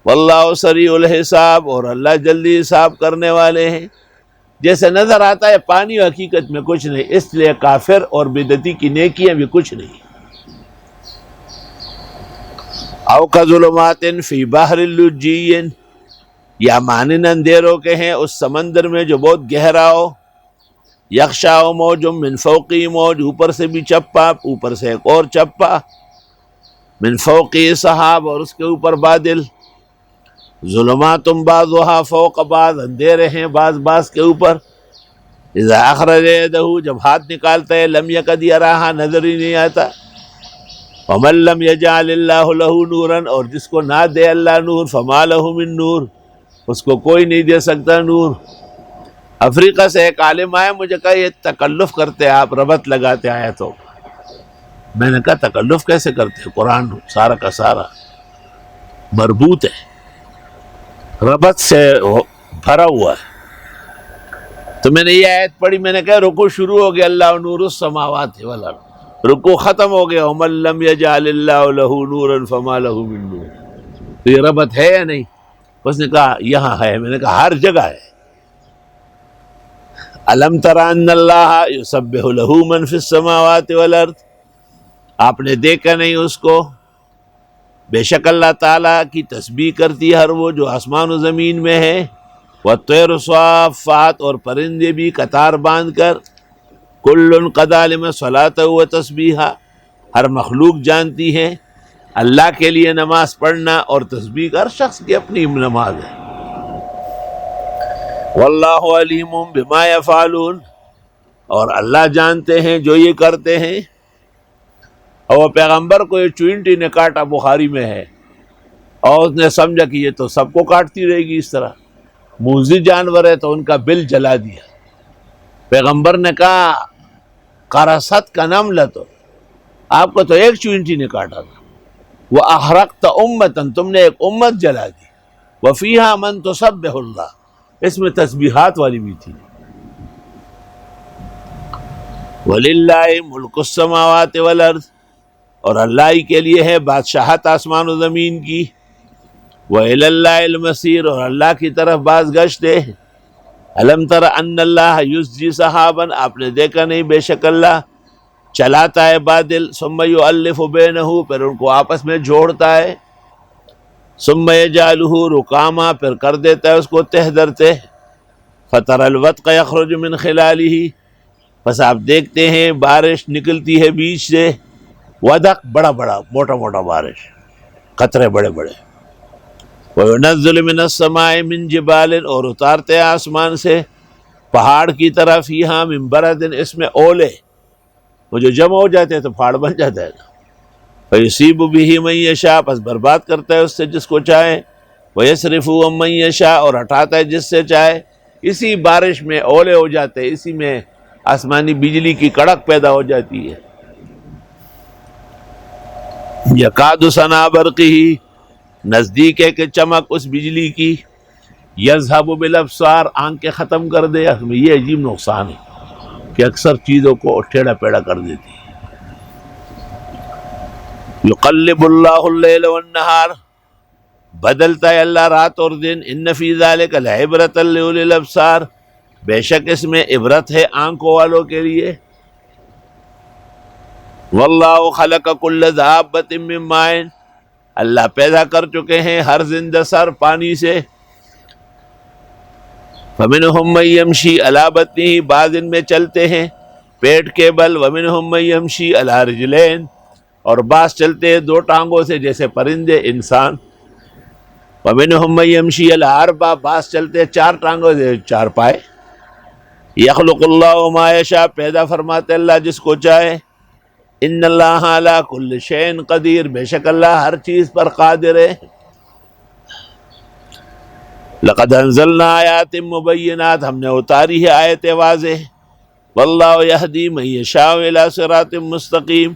واللہ سریع الحساب، اور اللہ جلدی حساب کرنے والے ہیں۔ جیسے نظر آتا ہے پانی، حقیقت میں کچھ نہیں، اس لیے کافر اور بدعتی کی نیکیاں بھی کچھ نہیں۔ او کظلمات فی بحر اللجی، یا مانند اندھیروں کے ہیں اس سمندر میں جو بہت گہرا ہو، یغشاہ موج من فوقی موج، اوپر سے بھی چپا، اوپر سے ایک اور چپا، من فوقی سحاب، اور اس کے اوپر بادل، ظلمات بعضها فوق بعض، اندھیرے ہیں بعض کے اوپر، اذا اخرج یدہ، جب ہاتھ نکالتا ہے، لم یکد یراہا، نظر ہی نہیں آتا۔ ومن لم یجعل اللہ لہ نورا، اور جس کو نہ دے اللہ نور، فما لہ من نور، اس کو کوئی نہیں دے سکتا نور۔ افریقہ سے ایک عالم آیا، مجھے کہا یہ تکلف کرتے آپ، ربط لگاتے آیتوں کا۔ میں نے کہا تکلف کیسے کرتے؟ قرآن سارا کا سارا مربوط ہے، ربط سے بھرا ہوا ہے۔ تو میں نے یہ آیت پڑھی، میں نے کہا رکوع شروع ہو گیا، اللہ نور السماوات والارض، رکوع ختم ہو گیا، ومن لم یجعل اللہ لہ نورا فما لہ من نور۔ تو یہ ربط ہے یا نہیں؟ اس نے کہا یہاں ہے۔ میں نے کہا ہر جگہ ہے۔ الم تر ان اللہ یسبح لہ من فی السماوات والارض، آپ نے دیکھا نہیں اس کو؟ بے شک اللہ تعالیٰ کی تسبیح کرتی ہے ہر وہ جو آسمان و زمین میں ہے، والطیر صافات، اور پرندے بھی قطار باندھ کر، کل قد علم صلاۃ و تسبیحہ، ہر مخلوق جانتی ہے اللہ کے لیے نماز پڑھنا اور تسبیح، ہر شخص کی اپنی نماز ہے۔ واللہ علیم بما یفعلون، اور اللہ جانتے ہیں جو یہ کرتے ہیں۔ اور وہ پیغمبر کو یہ چوئنٹی نے کاٹا، بخاری میں ہے، اور اس نے سمجھا کہ یہ تو سب کو کاٹتی رہے گی اس طرح، موذی جانور ہے، تو ان کا بل جلا دیا۔ پیغمبر نے کہا قرصت کا نملۃ، آپ کو تو ایک چوئنٹی نے کاٹا تھا، وَأَحْرَقْتَ أُمَّةً، تم نے ایک امت جلا دی، وَفِيهَا مَن تُسَبِّحُ اللَّهُ، اس میں تسبیحات والی بھی تھی۔ وَلِلَّهِ مُلْكُ السَّمَاوَاتِ وَالْأَرْضِ، اور اللہ ہی کے لیے ہے بادشاہت آسمان و زمین کی۔ وَإِلَى اللَّهِ الْمَصِيرُ، اور اللہ کی طرف باز گشت ہے۔ أَلَمْ تَرَ أَنَّ اللَّهَ يُزْجِي سَحَابًا، آپ نے دیکھا نہیں بے شک اللہ چلاتا ہے بادل، ثم يؤلف بینہ، پھر ان کو آپس میں جوڑتا ہے، ثم یجعلہ رکاما، پھر کر دیتا ہے اس کو تہ در تہ، فَتَرَى الْوَدْقَ يَخْرُجُ مِنْ خِلَالِهِ، بس آپ دیکھتے ہیں بارش نکلتی ہے بیچ سے، ودق بڑا بڑا موٹا موٹا بارش، قطرے بڑے بڑے، وَيُنَزِّلُ مِنَ السَّمَاءِ مِنْ جِبَالٍ، اور اتارتے ہیں آسمان سے پہاڑ کی طرح، فیہا من برد، اس میں اولے، وہ جو جمع ہو جاتے ہیں تو پہاڑ بن جاتا ہے نا، فَيُصِيبُ بِهِ مَن يَشَاءُ، بس برباد کرتا ہے اس سے جس کو چاہے، وَيَصْرِفُهُ عَن مَن يَشَاءُ، اور ہٹاتا ہے جس سے چاہے۔ اسی بارش میں اولے ہو جاتے ہیں، اسی میں آسمانی بجلی کی کڑک پیدا ہو جاتی ہے۔ یکاد سنا برقہ، نزدیک ہے کہ چمک اس بجلی کی، یذہب بالابصار، آنکھیں ختم کر دے۔ اس میں یہ عجیب نقصان ہے کہ اکثر چیزوں کو ٹیڑھا پیڑا کر دیتی ہے۔ یقلب اللہ اللیل والنہار، بدلتا ہے اللہ رات اور دن، ان فی ذلک لعبرۃ لأولی الابصار، بے شک اس میں عبرت ہے آنکھوں والوں کے لیے۔ واللہ خلق کل دابۃ من ماء، اللہ پیدا کر چکے ہیں ہر زندہ سر پانی سے۔ فمنہم من یمشی علی بطنہ، بعض ان میں چلتے ہیں پیٹ کے بل، ومنہم من یمشی علی رجلین، اور بعض چلتے ہیں دو ٹانگوں سے جیسے پرندے انسان۔ ومنہم من یمشی علی اربع، بعض چلتے ہیں چار ٹانگوں سے چار پائے۔ یخلق اللہ ما یشاء، پیدا فرماتے اللہ جس کو چاہے۔ ان اللہ علی کل شیء قدیر، بے شک اللہ ہر چیز پر قادر ہے۔ لقد انزلنا آیات مبینات، ہم نے اتاری ہے آیت واضح۔ واللہ یہدی من یشاء الی صراط مستقیم،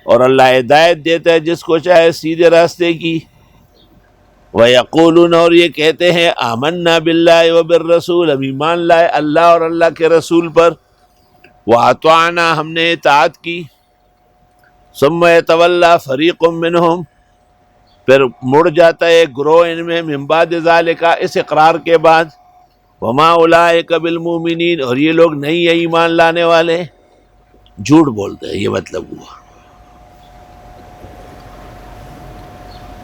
اور اللہ ہدایت دیتا ہے جس کو چاہے سیدھے راستے کی۔ وَيَقُولُونَ، اور یہ کہتے ہیں، آمنا باللہ وبالرسول، ہم ایمان لائے اللہ اور اللہ کے رسول پر، وَأَطَعْنَا، ہم نے اطاعت کی۔ ثم يتولى فریق منہم، پھر مڑ جاتا ہے ایک گروہ ان میں، من بعد ذالک، اس اقرار کے بعد، وما اولئک بالمؤمنین، اور یہ لوگ نہیں ہیں ایمان لانے والے، جھوٹ بولتے ہیں، یہ مطلب ہوا۔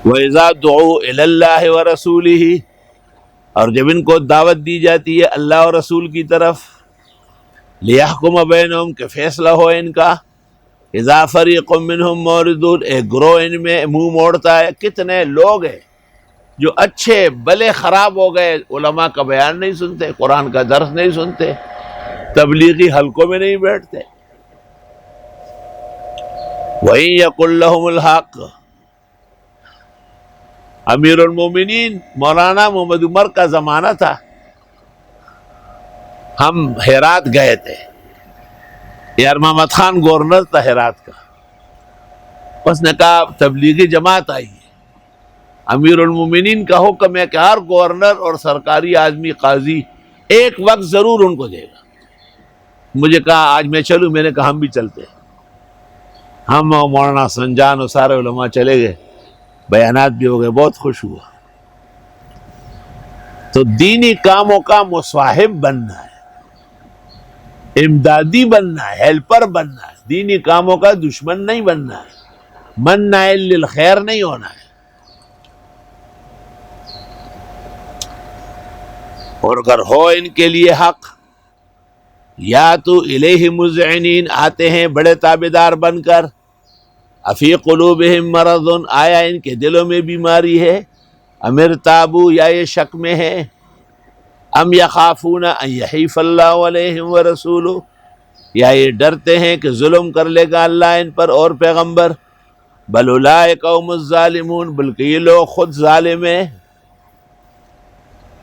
وَإِذَا دُعُوا إِلَى اللَّهِ وَرَسُولِهِ، اور جب ان کو دعوت دی جاتی ہے اللہ اور رسول کی طرف، لِيَحْكُمَ بَيْنَهُمْ، کہ فیصلہ ہو ان کا، اذا فریق منہم معرضون، ایک گروہ ان میں منہ موڑتا ہے۔ کتنے لوگ ہیں جو اچھے بلے خراب ہو گئے، علماء کا بیان نہیں سنتے، قرآن کا درس نہیں سنتے، تبلیغی حلقوں میں نہیں بیٹھتے۔ وَإِن يَقُل لَّهُمُ الْحَقُّ، امیر المومنین مولانا محمد عمر کا زمانہ تھا، ہم ہیرات گئے تھے، یار محمد خان گورنر تھا ہیرات کا، اس نے کہا تبلیغی جماعت آئی ہے، امیر المومنین کا حکم ہے کہ ہر گورنر اور سرکاری آدمی قاضی ایک وقت ضرور ان کو دے گا۔ مجھے کہا آج میں چلوں، میں نے کہا ہم بھی چلتے ہیں۔ ہم اور مولانا سنجان اور سارے علماء چلے گئے، بیانات بھی ہو گئے، بہت خوش ہوا۔ تو دینی کاموں کا مصاحب بننا ہے، امدادی بننا ہے، ہیلپر بننا ہے، دینی کاموں کا دشمن نہیں بننا ہے، منع للخیر نہیں ہونا ہے۔ اور اگر ہو ان کے لیے حق، یا تو الیہ مذعنین، آتے ہیں بڑے تابعدار بن کر، افی قلوبہم مرض، آیا ان کے دلوں میں بیماری ہے، ام ارتابوا، یا یہ شک میں ہے، ام یخافون ان یحیف اللہ علیہم ورسولہ، یا یہ ڈرتے ہیں کہ ظلم کر لے گا اللہ ان پر اور پیغمبر، بل اولئک هم الظالمون، بلکہ یہ لوگ خود ظالم ہیں۔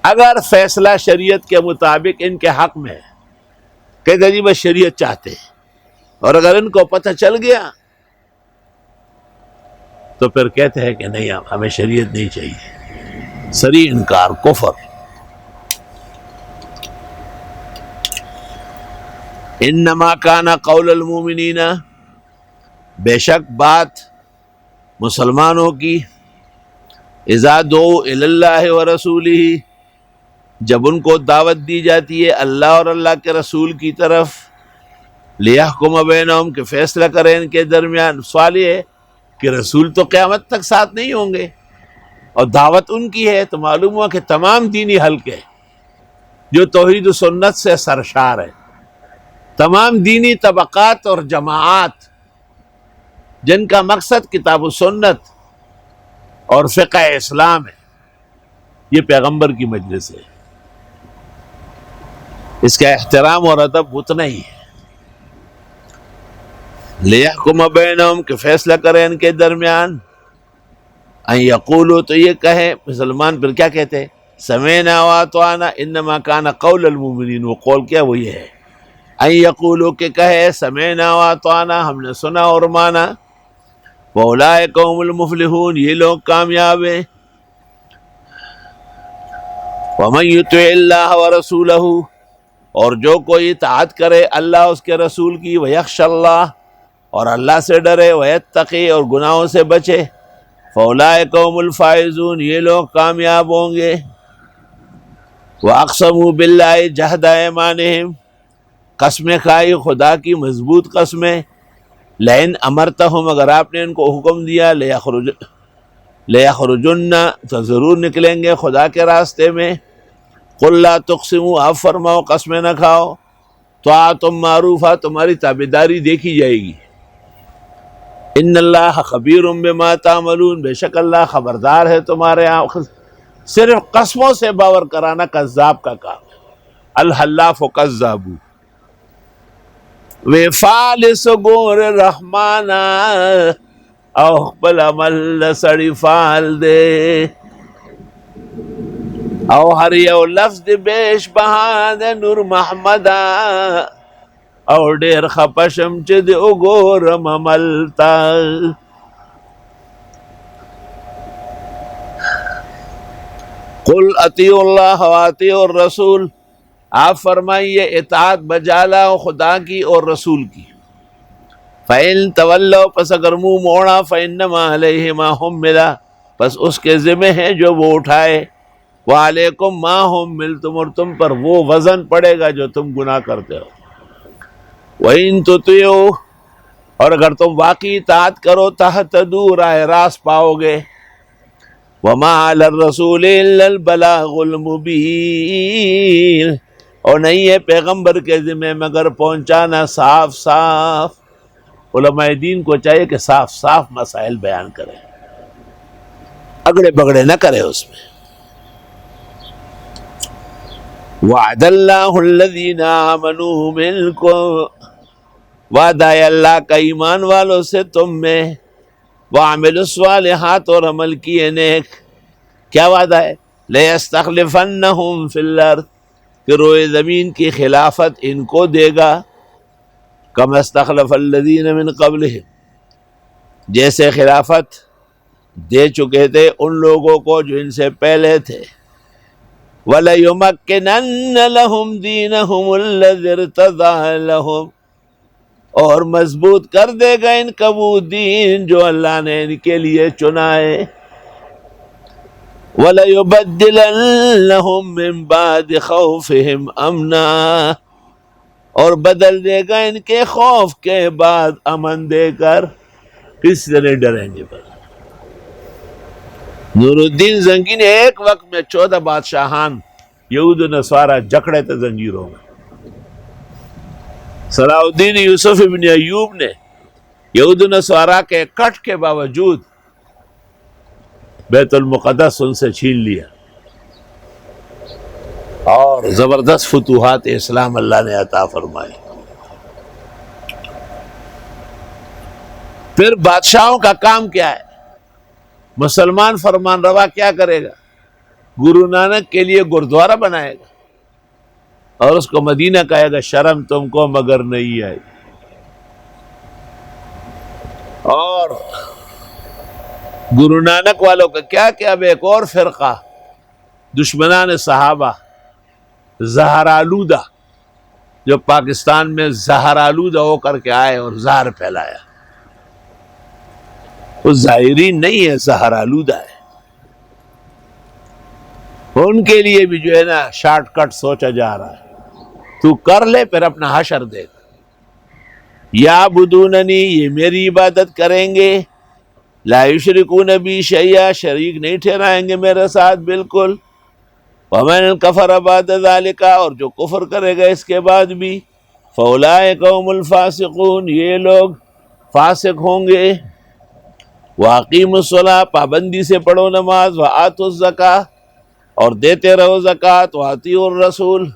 اگر فیصلہ شریعت کے مطابق ان کے حق میں ہے، کہ جی بس شریعت چاہتے ہیں، اور اگر ان کو پتہ چل گیا تو پھر کہتے ہیں کہ نہیں، ہمیں شریعت نہیں چاہیے، صریح انکار، کفر۔ انما کان قول المؤمنین، بے شک بات مسلمانوں کی، اذا دعوا الی اللہ ورسولہ، جب ان کو دعوت دی جاتی ہے اللہ اور اللہ کے رسول کی طرف، لیحکم بینہم، کہ فیصلہ کریں ان کے درمیان۔ سوال یہ ہے کہ رسول تو قیامت تک ساتھ نہیں ہوں گے، اور دعوت ان کی ہے، تو معلوم ہوا کہ تمام دینی حلقے جو توحید و سنت سے سرشار ہے، تمام دینی طبقات اور جماعات جن کا مقصد کتاب و سنت اور فقہ اسلام ہے، یہ پیغمبر کی مجلس ہے، اس کا احترام اور ادب اتنا ہی ہے۔ لیحکم بینہم، کہ فیصلہ کریں ان کے درمیان، ان یقولوا، تو یہ کہیں مسلمان پھر کیا کہتے ہیں، سمعنا واطعنا، انما کان قول المؤمنین، وہ قول کیا، وہ یہ ہے، ان یقولوا، کہ کہے سمعنا واطعنا، ہم نے سنا اور مانا، واولئک هم المفلحون، یہ لوگ کامیاب ہیں۔ ومن یطع اللہ ورسولہ، اور جو کوئی اطاعت کرے اللہ اس کے رسول کی، ویخش اللہ، اور اللہ سے ڈرے، ویتقی، اور گناہوں سے بچے، فاولئک هم الفائزون، یہ لوگ کامیاب ہوں گے۔ واقسموا باللہ جہد ایمانہم، قسمیں کھائی خدا کی مضبوط قسمیں، لئن امرتہم، اگر آپ نے ان کو حکم دیا، لیخرجن، تو ضرور نکلیں گے خدا کے راستے میں، قل لا تقسموا، آپ فرماؤ قسمیں نہ کھاؤ، طاعۃ معروفہ، تمہاری تابعداری دیکھی جائے گی، ان اللہ خبیر بما تعملون، بے شک اللہ خبردار ہے تمہارے صرف قسموں سے باور کرانا قذاب کا کام ہے، الحلاف کذاب، وے فالس گور رحمانا، او خپل عمل سڑی فال دے، او ہر یو لفظ دی بیش بہان نور محمدا، او ډیر خپشم چې دی وګورم عمل تا۔ قل اطیعوا اللہ واطیعوا الرسول، آپ فرمائیے اطاعت بجا لاؤ خدا کی اور رسول کی، فَإِن تَوَلَّوْا، پس اگر منہ موڑا، فَإِنَّمَا عَلَيْهِ مَا حُمِّلَ، پس اس کے ذمہ ہے جو وہ اٹھائے، وَعَلَيْكُمْ مَا حُمِّلْتُمْ، اور تم پر وہ وزن پڑے گا جو تم گناہ کرتے ہو، وَإِن تُطِيعُوا، اور اگر تم واقعی اطاعت کرو، تَهْتَدُوا، راہ راست پاؤ گے، وَمَا عَلَى الرَّسُولِ إِلَّا الْبَلَاغُ الْمُبِينُ، اور نہیں ہے پیغمبر کے ذمہ مگر پہنچانا صاف صاف۔ علماء دین کو چاہیے کہ صاف صاف مسائل بیان کریں، اگڑے بگڑے نہ کرے اس میں۔ وعد اللہ الذین آمنوا منکم، وعدہ ہے اللہ کا ایمان والوں سے تم میں، وعملوا الصالحات، اور عمل کیے نیک۔ کیا وعدہ ہے؟ لَيَسْتَخْلِفَنَّهُمْ فِي الْأَرْضِ، کہ روئے زمین کی خلافت ان کو دے گا، کما استخلف الذین من قبلہم، جیسے خلافت دے چکے تھے ان لوگوں کو جو ان سے پہلے تھے۔ وَلَيُمَكِّنَنَّ لَهُمْ دِينَهُمُ الَّذِي ارْتَضَىٰ لَهُمْ، اور مضبوط کر دے گا ان کا وہ دین جو اللہ نے ان کے لیے چنا ہے۔ وَلَيُبَدِّلَنَّهُم مِّن بَعْدِ خَوْفِهِمْ أَمْنًا، اور بدل دے گا ان کے خوف کے بعد امن دے کر۔ کس طرح ڈریں گے پر؟ نور الدین زنگی نے ایک وقت میں 14 بادشاہان یہود و نصارہ جکڑے تھے زنجیروں میں۔ صلاح الدین یوسف ابن ایوب نے یہود و نصارہ کے کٹ کے باوجود بیت المقدس ان سے چھین لیا، اور زبردست فتوحات اسلام اللہ نے عطا فرمائی۔ پھر بادشاہوں کا کام کیا ہے؟ مسلمان فرمان روا کیا کرے گا؟ گرو نانک کے لیے گردوارہ بنائے گا اور اس کو مدینہ کہے گا شرم تم کو مگر نہیں آئی۔ اور گرو نانک والوں کا کیا کہ اب ایک اور فرقہ دشمنان صحابہ زہر آلودہ، جو پاکستان میں زہر آلودہ ہو کر کے آئے اور زہر پھیلایا، وہ ظاہرین نہیں ہے، زہر آلودہ ہے۔ ان کے لیے بھی جو ہے نا شارٹ کٹ سوچا جا رہا ہے، تو کر لے پھر اپنا حشر دے۔ یعبدوننی، یہ میری عبادت کریں گے، لا یشرکون بی شیئا، شریک نہیں ٹھہرائیں گے میرے ساتھ بالکل۔ ومن کفر بعد ذالک، اور جو کفر کرے گا اس کے بعد بھی، فاولئک هم الفاسقون، یہ لوگ فاسق ہوں گے۔ واقیموا الصلاۃ، پابندی سے پڑھو نماز، وآتوا الزکاۃ، اور دیتے رہو زکوٰۃ، واطیعوا الرسول،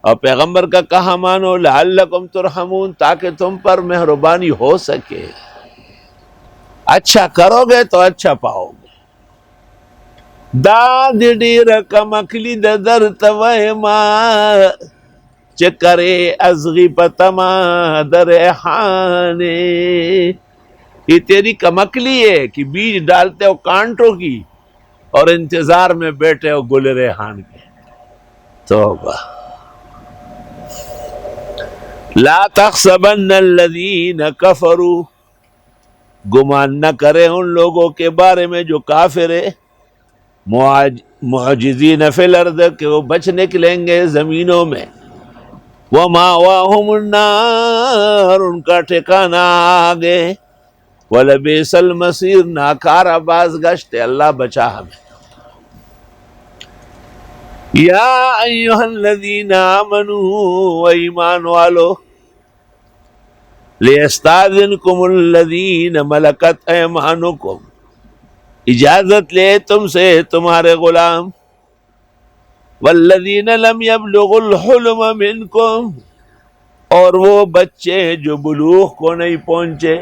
اور پیغمبر کا کہا مانو، لعلکم ترحمون، تاکہ تم پر مہربانی ہو سکے۔ اچھا کرو گے تو اچھا پاؤ گے۔ داد ډیر کمکلی د درته ویما، چې کرے ازغی پتما در ریحانے، یہ تیری کمکلی ہے کہ بیج ڈالتے ہو کانٹوں کی اور انتظار میں بیٹھے ہو گل ریحان کے۔ توبہ۔ لا تحسبن الذین کفروا، گمان نہ کرے ان لوگوں کے بارے میں جو کافر ہے، معجزین فی الارض، کہ وہ بچ نکلیں گے زمینوں میں، وماواہم النار، ان کا ٹھکانہ آگے، ولبئس المصیر، ناکارہ بازگشت ہے۔ اللہ بچا ہمیں۔ یا ایہا الذین آمنوا، ایمان والو، لیستاذنکم الذین ملکت ایمانکم، اجازت لے تم سے تمہارے غلام، والذین لم یبلغوا الحلم منکم، اور وہ بچے جو بلوغ کو نہیں پہنچے،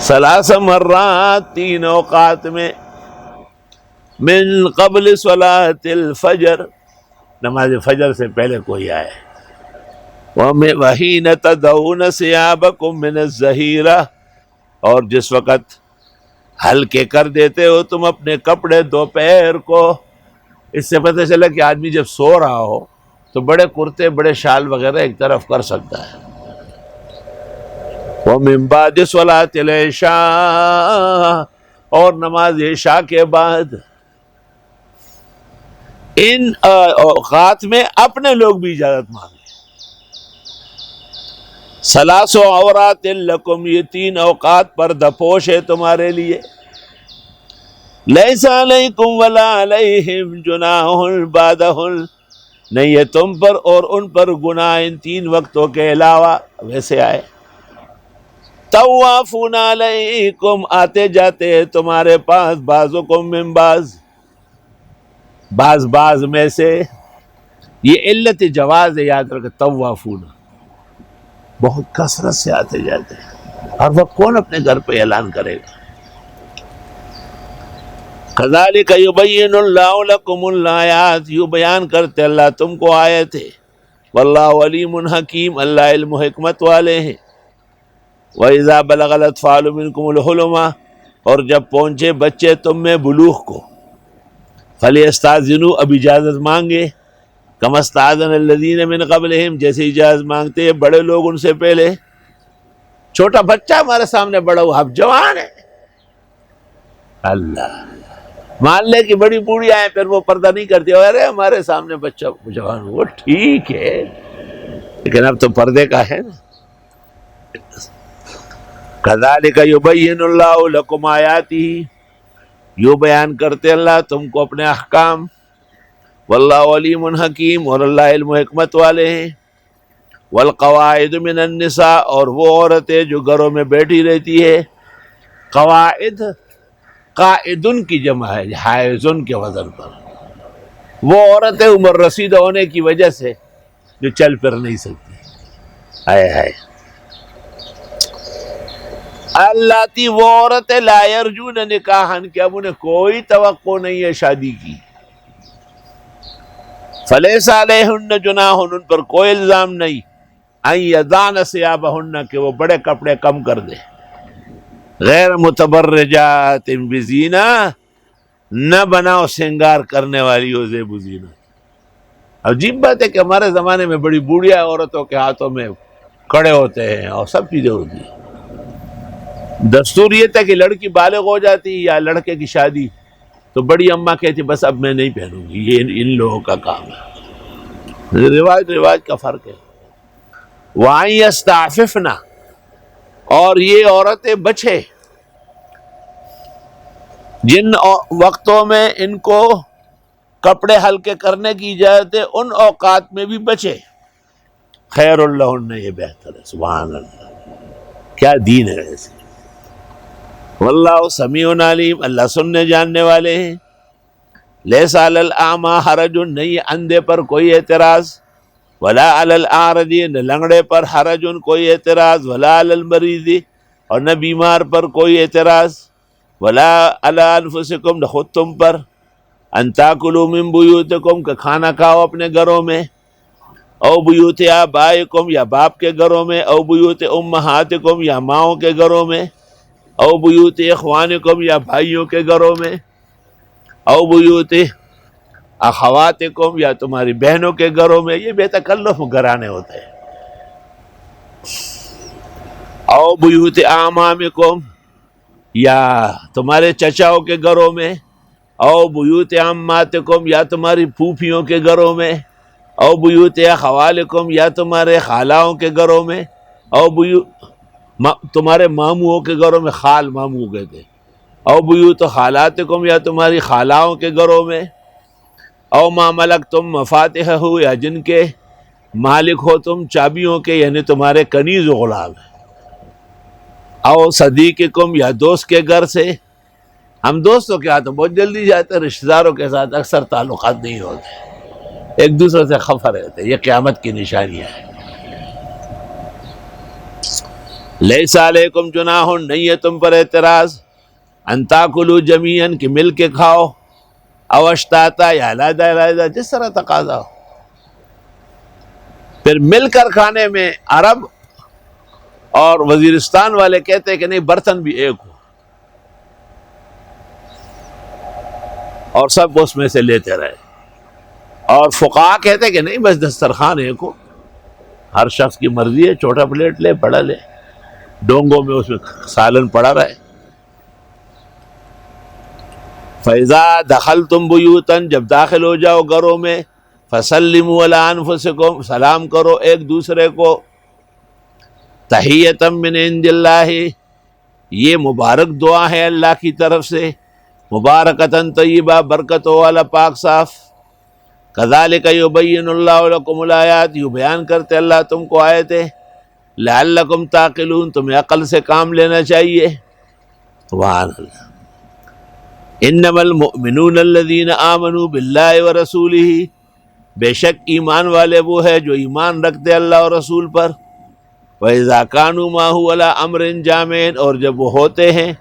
ثلاث مرات، 3 اوقات میں، من قبل صلاۃ الفجر، نماز فجر سے پہلے کوئی آئے، وحین تدعون ثیابکم من الظہیرہ، اور جس وقت ہلکے کر دیتے ہو تم اپنے کپڑے دوپہر کو۔ اس سے پتہ چلا کہ آدمی جب سو رہا ہو تو بڑے کرتے بڑے شال وغیرہ ایک طرف کر سکتا ہے۔ وَمِن بَعْدِ صَلَاةِ الْعِشَاءِ، اور نماز عشاء کے بعد۔ ان اوقات میں اپنے لوگ بھی اجازت مانگیں۔ ثلاث عورات لکم، یہ 3 اوقات پردہ پوش ہے تمہارے لیے۔ لیس علیکم ولا علیہم جناح بعدہن، نہیں ہے تم پر اور ان پر گناہ ان 3 وقتوں کے علاوہ۔ ویسے آئے طوافون علیکم، آتے جاتے ہیں تمہارے پاس، بعضکم من بعض، بعض میں سے۔ یہ علت جواز ہے، یاد رکھیں، طوافون بہت کثرت سے آتے جاتے ہیں، ہر وقت کون اپنے گھر پہ اعلان کرے گا؟ کذالک یبین اللہ لکم الآیات، یوں بیان کرتے اللہ تم کو آیتیں، واللہ علیم حکیم، اللہ علم و حکمت والے ہیں۔ وَإِذَا بَلَغَ الْأَطْفَالُ مِنْكُمُ الْحُلُمَ، اور جب پہنچے بچے تم میں بلوغ کو، فَلْيَسْتَأْذِنُوا، اب اجازت مانگے، كَمَا اسْتَأْذَنَ الَّذِينَ مِنْ قَبْلِهِمْ، جیسے اجازت مانگتے ہیں بڑے لوگ ان سے پہلے۔ چھوٹا بچہ ہمارے سامنے بڑا ہوا، اب جوان ہے، اللہ مان لے کہ بڑی بوڑھی آئے پھر وہ پردہ نہیں کرتی، ارے ہمارے سامنے بچہ جوان ہوا، ٹھیک ہے، لیکن اب تو پردے کا ہے نا۔ کذالک یبین اللہ لکم آیاتہ، یوں بیان کرتے اللہ تم کو اپنے احکام، واللہ علیم حکیم، اور اللہ علم و حکمت والے ہیں۔ والقواعد من النساء، اور وہ عورتیں جو گھروں میں بیٹھی رہتی ہے، قواعد قائدن کی جمع ہے حائزن کے وزن پر، وہ عورتیں عمر رسیدہ ہونے کی وجہ سے جو چل پھر نہیں سکتی، ہائے ہائے، اللاتی، وہ عورتیں لا یرجون نکاحن، کہ اب انہیں کوئی توقع نہیں ہے شادی کی، فلیس علیہن جناح، ان پر کوئی الزام نہیں، ان یضعن ثیابہن، کہ وہ بڑے کپڑے کم کر دے، غیر متبرجات بزینہ، نہ بناؤ سنگار کرنے والی ہو زیب و زینت۔ عجیب بات ہے کہ ہمارے زمانے میں بڑی بوڑھیا عورتوں کے ہاتھوں میں کڑے ہوتے ہیں اور سب چیزیں ہوتی ہیں۔ دستور یہ تھا کہ لڑکی بالغ ہو جاتی یا لڑکے کی شادی تو بڑی اماں کہتی بس اب میں نہیں پہنوں گی، یہ ان لوگوں کا کام ہے، رواج کا فرق ہے۔ وَأَن يَسْتَعْفِفْنَ، اور یہ عورتیں بچے، جن وقتوں میں ان کو کپڑے ہلکے کرنے کی اجازت ہے ان اوقات میں بھی بچے، خیر اللہن، یہ بہتر ہے، سبحان اللہ، کیا دین ہے ایسے۔ واللہ سمیع علیم، اللہ سننے جاننے والے ہیں۔ لیس علی الاعمی حرج، نہیں اندھے پر کوئی اعتراض، ولا علی الاعرج، نہ لنگڑے پر حرج کوئی اعتراض، ولا علی المریض، اور نہ بیمار پر کوئی اعتراض، ولا علی انفسکم، نہ خود تم پر، ان تاکلوا من بیوتکم، کہ کھانا کھاؤ اپنے گھروں میں، او بیوت آبائکم، یا باپ کے گھروں میں، او بیوت امہاتکم، یا ماؤں کے گھروں میں، او بیوت اخوانکم، یا بھائیوں کے گھروں میں، او بیوت اخواتکم، یا تمہاری بہنوں کے گھروں میں، یہ بے تکلف گھرانے ہوتے ہیں، او بیوت اعمامکم، یا تمہارے چچاؤں کے گھروں میں، او بیوت عماتکم، یا تمہاری پھوپھیوں کے گھروں میں، او بیوت خوالکم، یا تمہارے خالاؤں کے گھروں میں، او تمہارے ماموؤں کے گھروں میں، خال مامو کہتے، او بیوت خالاتکم، یا تمہاری خالاؤں کے گھروں میں، او ما ملکتم مفاتحہ، یا جن کے مالک ہو تم چابیوں کے، یعنی تمہارے کنیز و غلام ہیں، او صدیقکم، یا دوست کے گھر سے۔ ہم دوستوں کے ہاتھ بہت جلدی جاتے ہیں، رشتہ داروں کے ساتھ اکثر تعلقات نہیں ہوتے، ایک دوسرے سے خفا رہتے، یہ قیامت کی نشانیاں ہیں۔ لیس علیکم جناح، نہیں ہے تم پر اعتراض، ان تاکلوا جمیعا، کہ مل کے کھاؤ، او اشتاتا، یا علیحدہ علیحدہ، جس طرح تقاضا ہو۔ پھر مل کر کھانے میں عرب اور وزیرستان والے کہتے ہیں کہ نہیں، برتن بھی ایک ہو اور سب اس میں سے لیتے رہے، اور فقہا کہتے ہیں کہ نہیں، بس دسترخوان ایک ہو، ہر شخص کی مرضی ہے، چھوٹا پلیٹ لے، بڑا لے، ڈونگوں میں اس میں سالن پڑا رہے۔ فَإِذَا دَخَلْتُمْ بُيُوتًا، جب داخل ہو جاؤ گھروں میں، فَسَلِّمُوا عَلَىٰ أَنفُسِكُمْ، سلام کرو ایک دوسرے کو، تحیۃ من عند اللہ، یہ مبارک دعا ہے اللہ کی طرف سے، مبارکۃ طیبہ، برکتوں والا، پاک صاف۔ کذالک یبین اللہ لکم الآیات، یوں بیان کرتے اللہ تم کو آیتیں، لعلکم تعقلون، تمہیں عقل سے کام لینا چاہیے، سبحان اللہ۔ انما المؤمنون الذین آمنوا باللہ ورسولہ، بے شک ایمان والے وہ ہے جو ایمان رکھتے اللہ اور رسول پر، وَإِذَا كَانُوا مَعَهُ عَلَىٰ أَمْرٍ جَامِعٍ، اور جب وہ ہوتے ہیں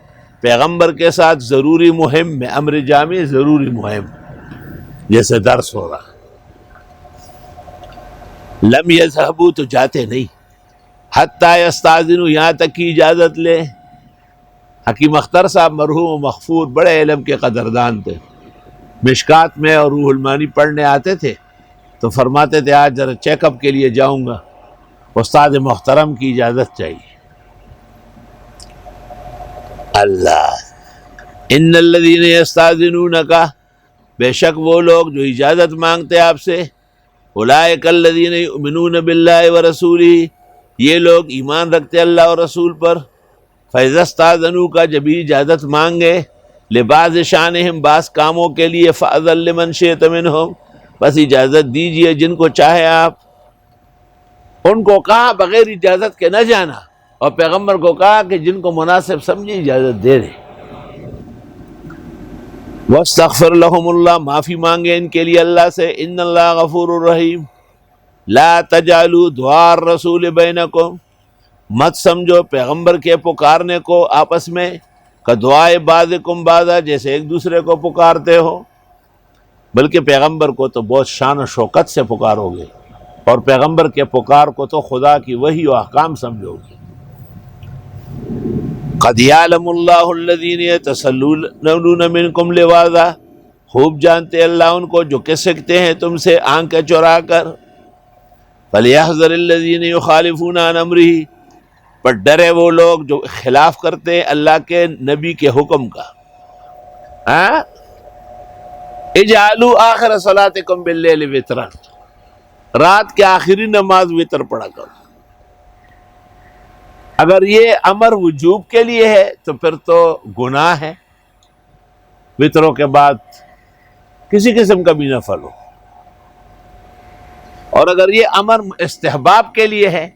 پیغمبر کے ساتھ ضروری مہم میں، امر جامع ضروری مہم، جیسے درس ہو رہا، لم یذهبوا تو جاتے نہیں، حتی یستاذنوا یہاں تک کی اجازت لے۔ حکیم اختر صاحب مرحوم و مغفور بڑے علم کے قدردان تھے، مشکات میں اور روح المانی پڑھنے آتے تھے تو فرماتے تھے آج ذرا چیک اپ کے لیے جاؤں گا، استاد محترم کی اجازت چاہیے۔ اللہ، ان الذین یستاذنونک، بے شک وہ لوگ جو اجازت مانگتے آپ سے، اولئک الذین یؤمنون باللہ ورسولہ، یہ لوگ ایمان رکھتے اللہ اور رسول پر، فاذا استاذنوک، جب اجازت مانگے، لبعض شانہم، بعض کاموں کے لیے، فاذن لمن شئت منہم، بس اجازت دیجئے جن کو چاہے آپ۔ ان کو کہا بغیر اجازت کے نہ جانا، اور پیغمبر کو کہا کہ جن کو مناسب سمجھے اجازت دے دیں۔ واستغفر لهم اللہ، معافی مانگے ان کے لیے اللہ سے، ان اللہ غفور الرحیم۔ لا تجعلوا دعاء الرسول بینکم، مت سمجھو پیغمبر کے پکارنے کو آپس میں، کہ دعائے بعضکم بعضا، جیسے ایک دوسرے کو پکارتے ہو، بلکہ پیغمبر کو تو بہت شان و شوکت سے پکارو گے، اور پیغمبر کے پکار کو تو خدا کی وحی و احکام سمجھو گے۔ قد یعلم اللہ الذین یتسللون منکم لواذا، خوب جانتے اللہ ان کو جو کسکتے ہیں تم سے آنکھیں چرا کر۔ فلیحذر الذین یخالفون عن امرہ، پر ڈرے وہ لوگ جو خلاف کرتے ہیں اللہ کے نبی کے حکم کا۔ اجعلوا آخر صلاتکم باللیل وطرا، رات کے آخری نماز وطر پڑھا کرو۔ اگر یہ امر وجوب کے لیے ہے تو پھر تو گناہ ہے وطروں کے بعد کسی قسم کا بھی نفل ہو، اور اگر یہ امر استحباب کے لیے ہے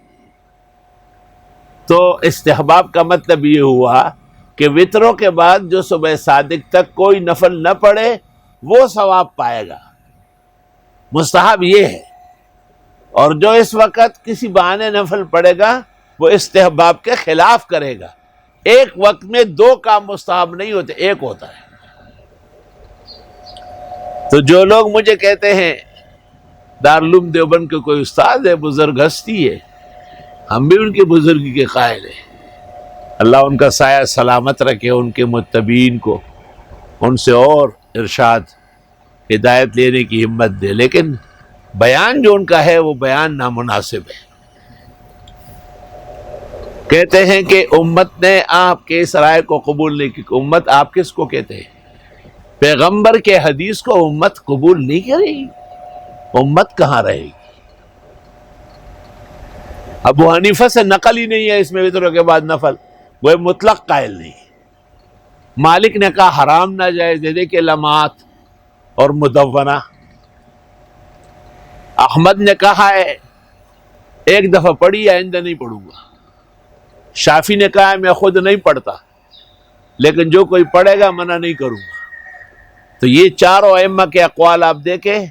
تو استحباب کا مطلب یہ ہوا کہ وطروں کے بعد جو صبح صادق تک کوئی نفل نہ پڑے وہ ثواب پائے گا، مستحب یہ ہے، اور جو اس وقت کسی بہانے نفل پڑے گا وہ استحباب کے خلاف کرے گا۔ ایک وقت میں دو کام مستحب نہیں ہوتے، ایک ہوتا ہے۔ تو جو لوگ مجھے کہتے ہیں دارالعلوم دیوبند کے کوئی استاد ہے، بزرگ ہستی ہے، ہم بھی ان کی بزرگی کے قائل ہیں، اللہ ان کا سایہ سلامت رکھے، ان کے متبعین کو ان سے اور ارشاد ہدایت لینے کی ہمت دے، لیکن بیان جو ان کا ہے وہ بیان نامناسب ہے۔ کہتے ہیں کہ امت نے آپ کے اس رائے کو قبول نہیں کی۔ امت آپ کس کو کہتے ہیں؟ پیغمبر کے حدیث کو امت قبول نہیں کرے گی، امت کہاں رہے گی؟ ابو حنیفہ سے نقل ہی نہیں ہے اس میں وطروں کے بعد نفل، وہ مطلق قائل نہیں۔ مالک نے کہا حرام ناجائز، دے کے لمحات اور مدونہ۔ احمد نے کہا ہے ایک دفعہ پڑھی، آئندہ نہیں پڑھوں گا۔ شافی نے کہا ہے میں خود نہیں پڑھتا، لیکن جو کوئی پڑھے گا منع نہیں کروں گا۔ تو یہ چاروں ائمہ کے اقوال آپ دیکھیں۔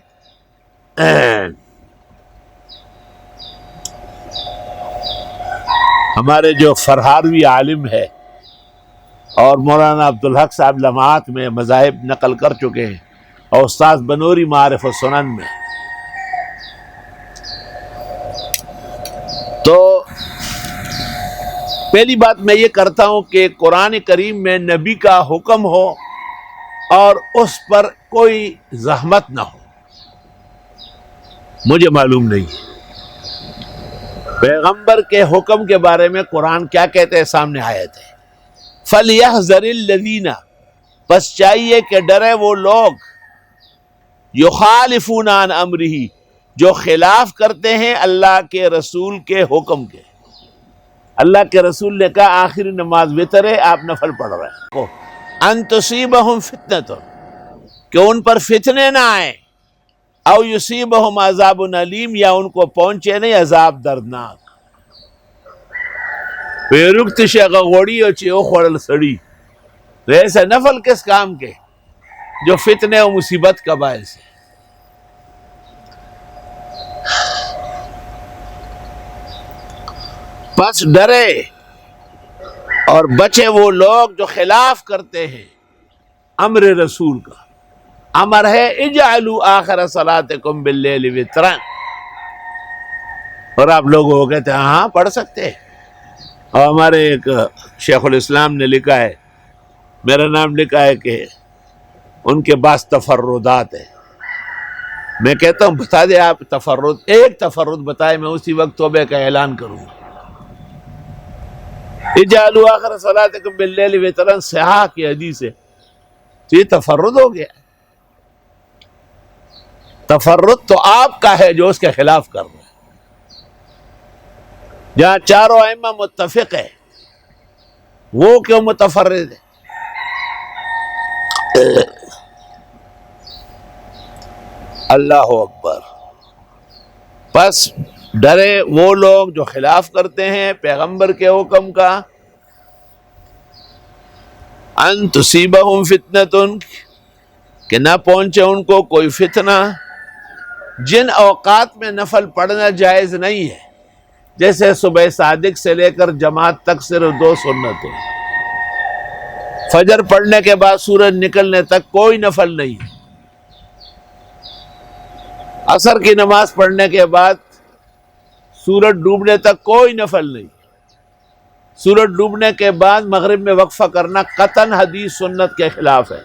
ہمارے جو فرہاروی عالم ہے اور مولانا عبدالحق صاحب لمحات میں مذاہب نقل کر چکے ہیں، اور استاد بنوری معارف السنن میں، تو پہلی بات میں یہ کرتا ہوں کہ قرآن کریم میں نبی کا حکم ہو اور اس پر کوئی زحمت نہ ہو، مجھے معلوم نہیں۔ پیغمبر کے حکم کے بارے میں قرآن کیا کہتے ہیں؟ سامنے آیت ہے، فَلْيَحْذَرِ الَّذِينَ، پس چاہیے کہ ڈرے وہ لوگ، يُخَالِفُونَ عَنْ أَمْرِهِ، جو خلاف کرتے ہیں اللہ کے رسول کے حکم کے۔ اللہ کے رسول نے کہا آخری نماز وتر ہے، آپ نفل پڑھ رہے ہیں، ان تصیبہم فتنۃ، کہ ان پر فتنے نہ آئیں، او یصیبہم عذاب علیم، یا ان کو پہنچے نہیں عذاب دردناک۔ پیرکت شغوڑی اور چیو خوڑل سڑی، تو ایسے نفل کس کام کے جو فتنے و مصیبت کا باعث ہے۔ پس ڈرے اور بچے وہ لوگ جو خلاف کرتے ہیں امر رسول کا. امر ہے اجعلوا آخر صلاتکم باللیل وترا، اور آپ لوگ ہو کہتے ہیں ہاں پڑھ سکتے ہیں. اور ہمارے ایک شیخ الاسلام نے لکھا ہے، میرا نام لکھا ہے کہ ان کے پاس تفردات ہیں. میں کہتا ہوں بتا دیں آپ تفرد، ایک تفرد بتائے، میں اسی وقت توبہ کا اعلان کروں گا. اجعلوا آخر صلاتکم باللیل وترا صحاح کی حدیث ہے، تو یہ تفرد ہو گیا. تفرد تو آپ کا ہے جو اس کے خلاف کر رہے ہیں. جہاں چاروں ائمہ متفق ہے وہ کیوں متفرد ہے؟ اللہ اکبر. پس ڈرے وہ لوگ جو خلاف کرتے ہیں پیغمبر کے حکم کا، ان تصیبہم فتنۃ، کہ نہ پہنچے ان کو کوئی فتنہ. جن اوقات میں نفل پڑھنا جائز نہیں ہے، جیسے صبح صادق سے لے کر جماعت تک صرف 2 سنتیں، فجر پڑھنے کے بعد سورج نکلنے تک کوئی نفل نہیں، عصر کی نماز پڑھنے کے بعد سورج ڈوبنے تک کوئی نفل نہیں، سورج ڈوبنے کے بعد مغرب میں وقفہ کرنا قطعاً حدیث سنت کے خلاف ہے.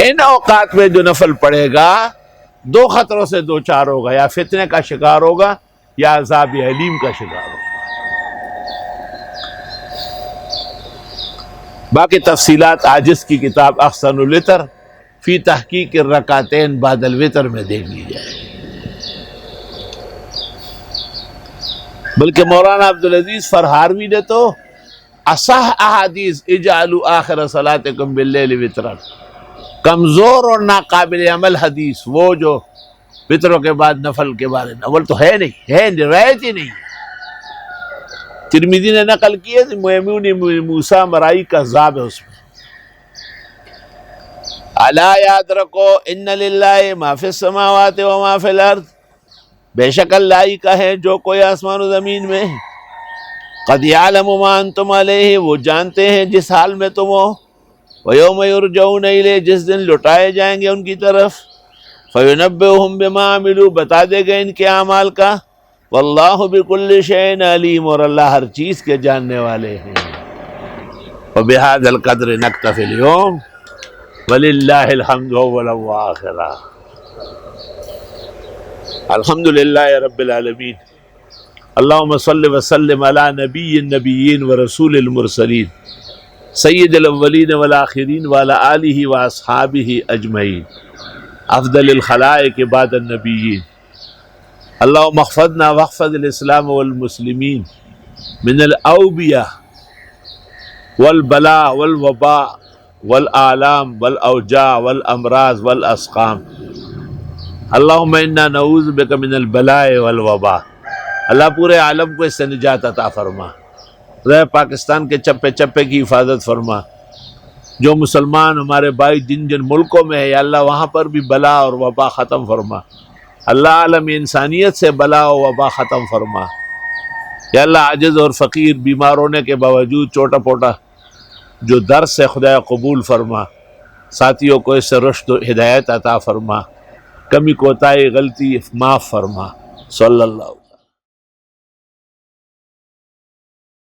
ان اوقات میں جو نفل پڑھے گا 2 خطروں سے دوچار ہوگا، یا فتنے کا شکار ہوگا یا عذاب علیم کا شکار ہوگا. باقی تفصیلات عاجز کی کتاب احسن الوتر فی تحقیق الرکعتین بعد الوتر میں دیکھ لی جائے. بلکہ مولانا عبدالعزیز فرہاروی نے تو اصح احادیث اجعلوا آخر صلاتکم باللیل وترا، کمزور اور ناقابل عمل حدیث وہ جو وطروں کے بعد نفل کے بارے نفل تو ہے نہیں، ہے روایت ہی نہیں. ترمذی نے نقل کی ہے، میمون موسیٰ مرائی کا ذاب ہے اس میں. الا یاد رکھو ان للہ ما فی السماوات و ما فی الارض، بے شک اللہ ہی کا ہے جو کوئی آسمان و زمین میں ہے. قد یعلم ما انتم علیہ، وہ جانتے ہیں جس حال میں تم ہو. وَيَوْمَ يُرْجَعُونَ إِلَيْهِ، جس دن لٹائے جائیں گے ان کی طرف. فَيُنَبِّئُهُم بِمَا عَمِلُوا، بتا دے گا ان کے اعمال کا. وَاللَّهُ بِكُلِّ شَيْءٍ عَلِيمٌ، اور اللہ ہر چیز کے جاننے والے ہیں. وَبِهَذَا الْقَدْرِ نَكْتَفِي الْيَوْمَ وَلِلَّهِ الْحَمْدُ أَوَّلًا وَآخِرًا. الحمد للہ رب العالمین. اللہم صل وسلم علی نبی النبیین ورسول المرسلین سید الاولین والآخرین وعلی آلہ واصحابہ اجمعین افضل الخلائق بعد النبیین. اللہم احفظنا واحفظ الاسلام والمسلمین من الاوبیہ والبلاء والوباء والآلام والاوجاع والامراض والاسقام. اللہم انا نعوذ بک من البلاء والوباء. اللہ پورے عالم کو اس سے نجات عطا فرما. خدا پاکستان کے چپے چپے کی حفاظت فرما. جو مسلمان ہمارے بھائی جن جن ملکوں میں ہے یا اللہ وہاں پر بھی بلا اور وبا ختم فرما. اللہ عالم انسانیت سے بلا و وبا ختم فرما. یا اللہ عاجز اور فقیر بیمار ہونے کے باوجود چھوٹا پوٹا جو درس ہے خدا قبول فرما. ساتھیوں کو اس سے رشد و ہدایت عطا فرما. کمی کوتاہی غلطی معاف فرما. صلی اللہ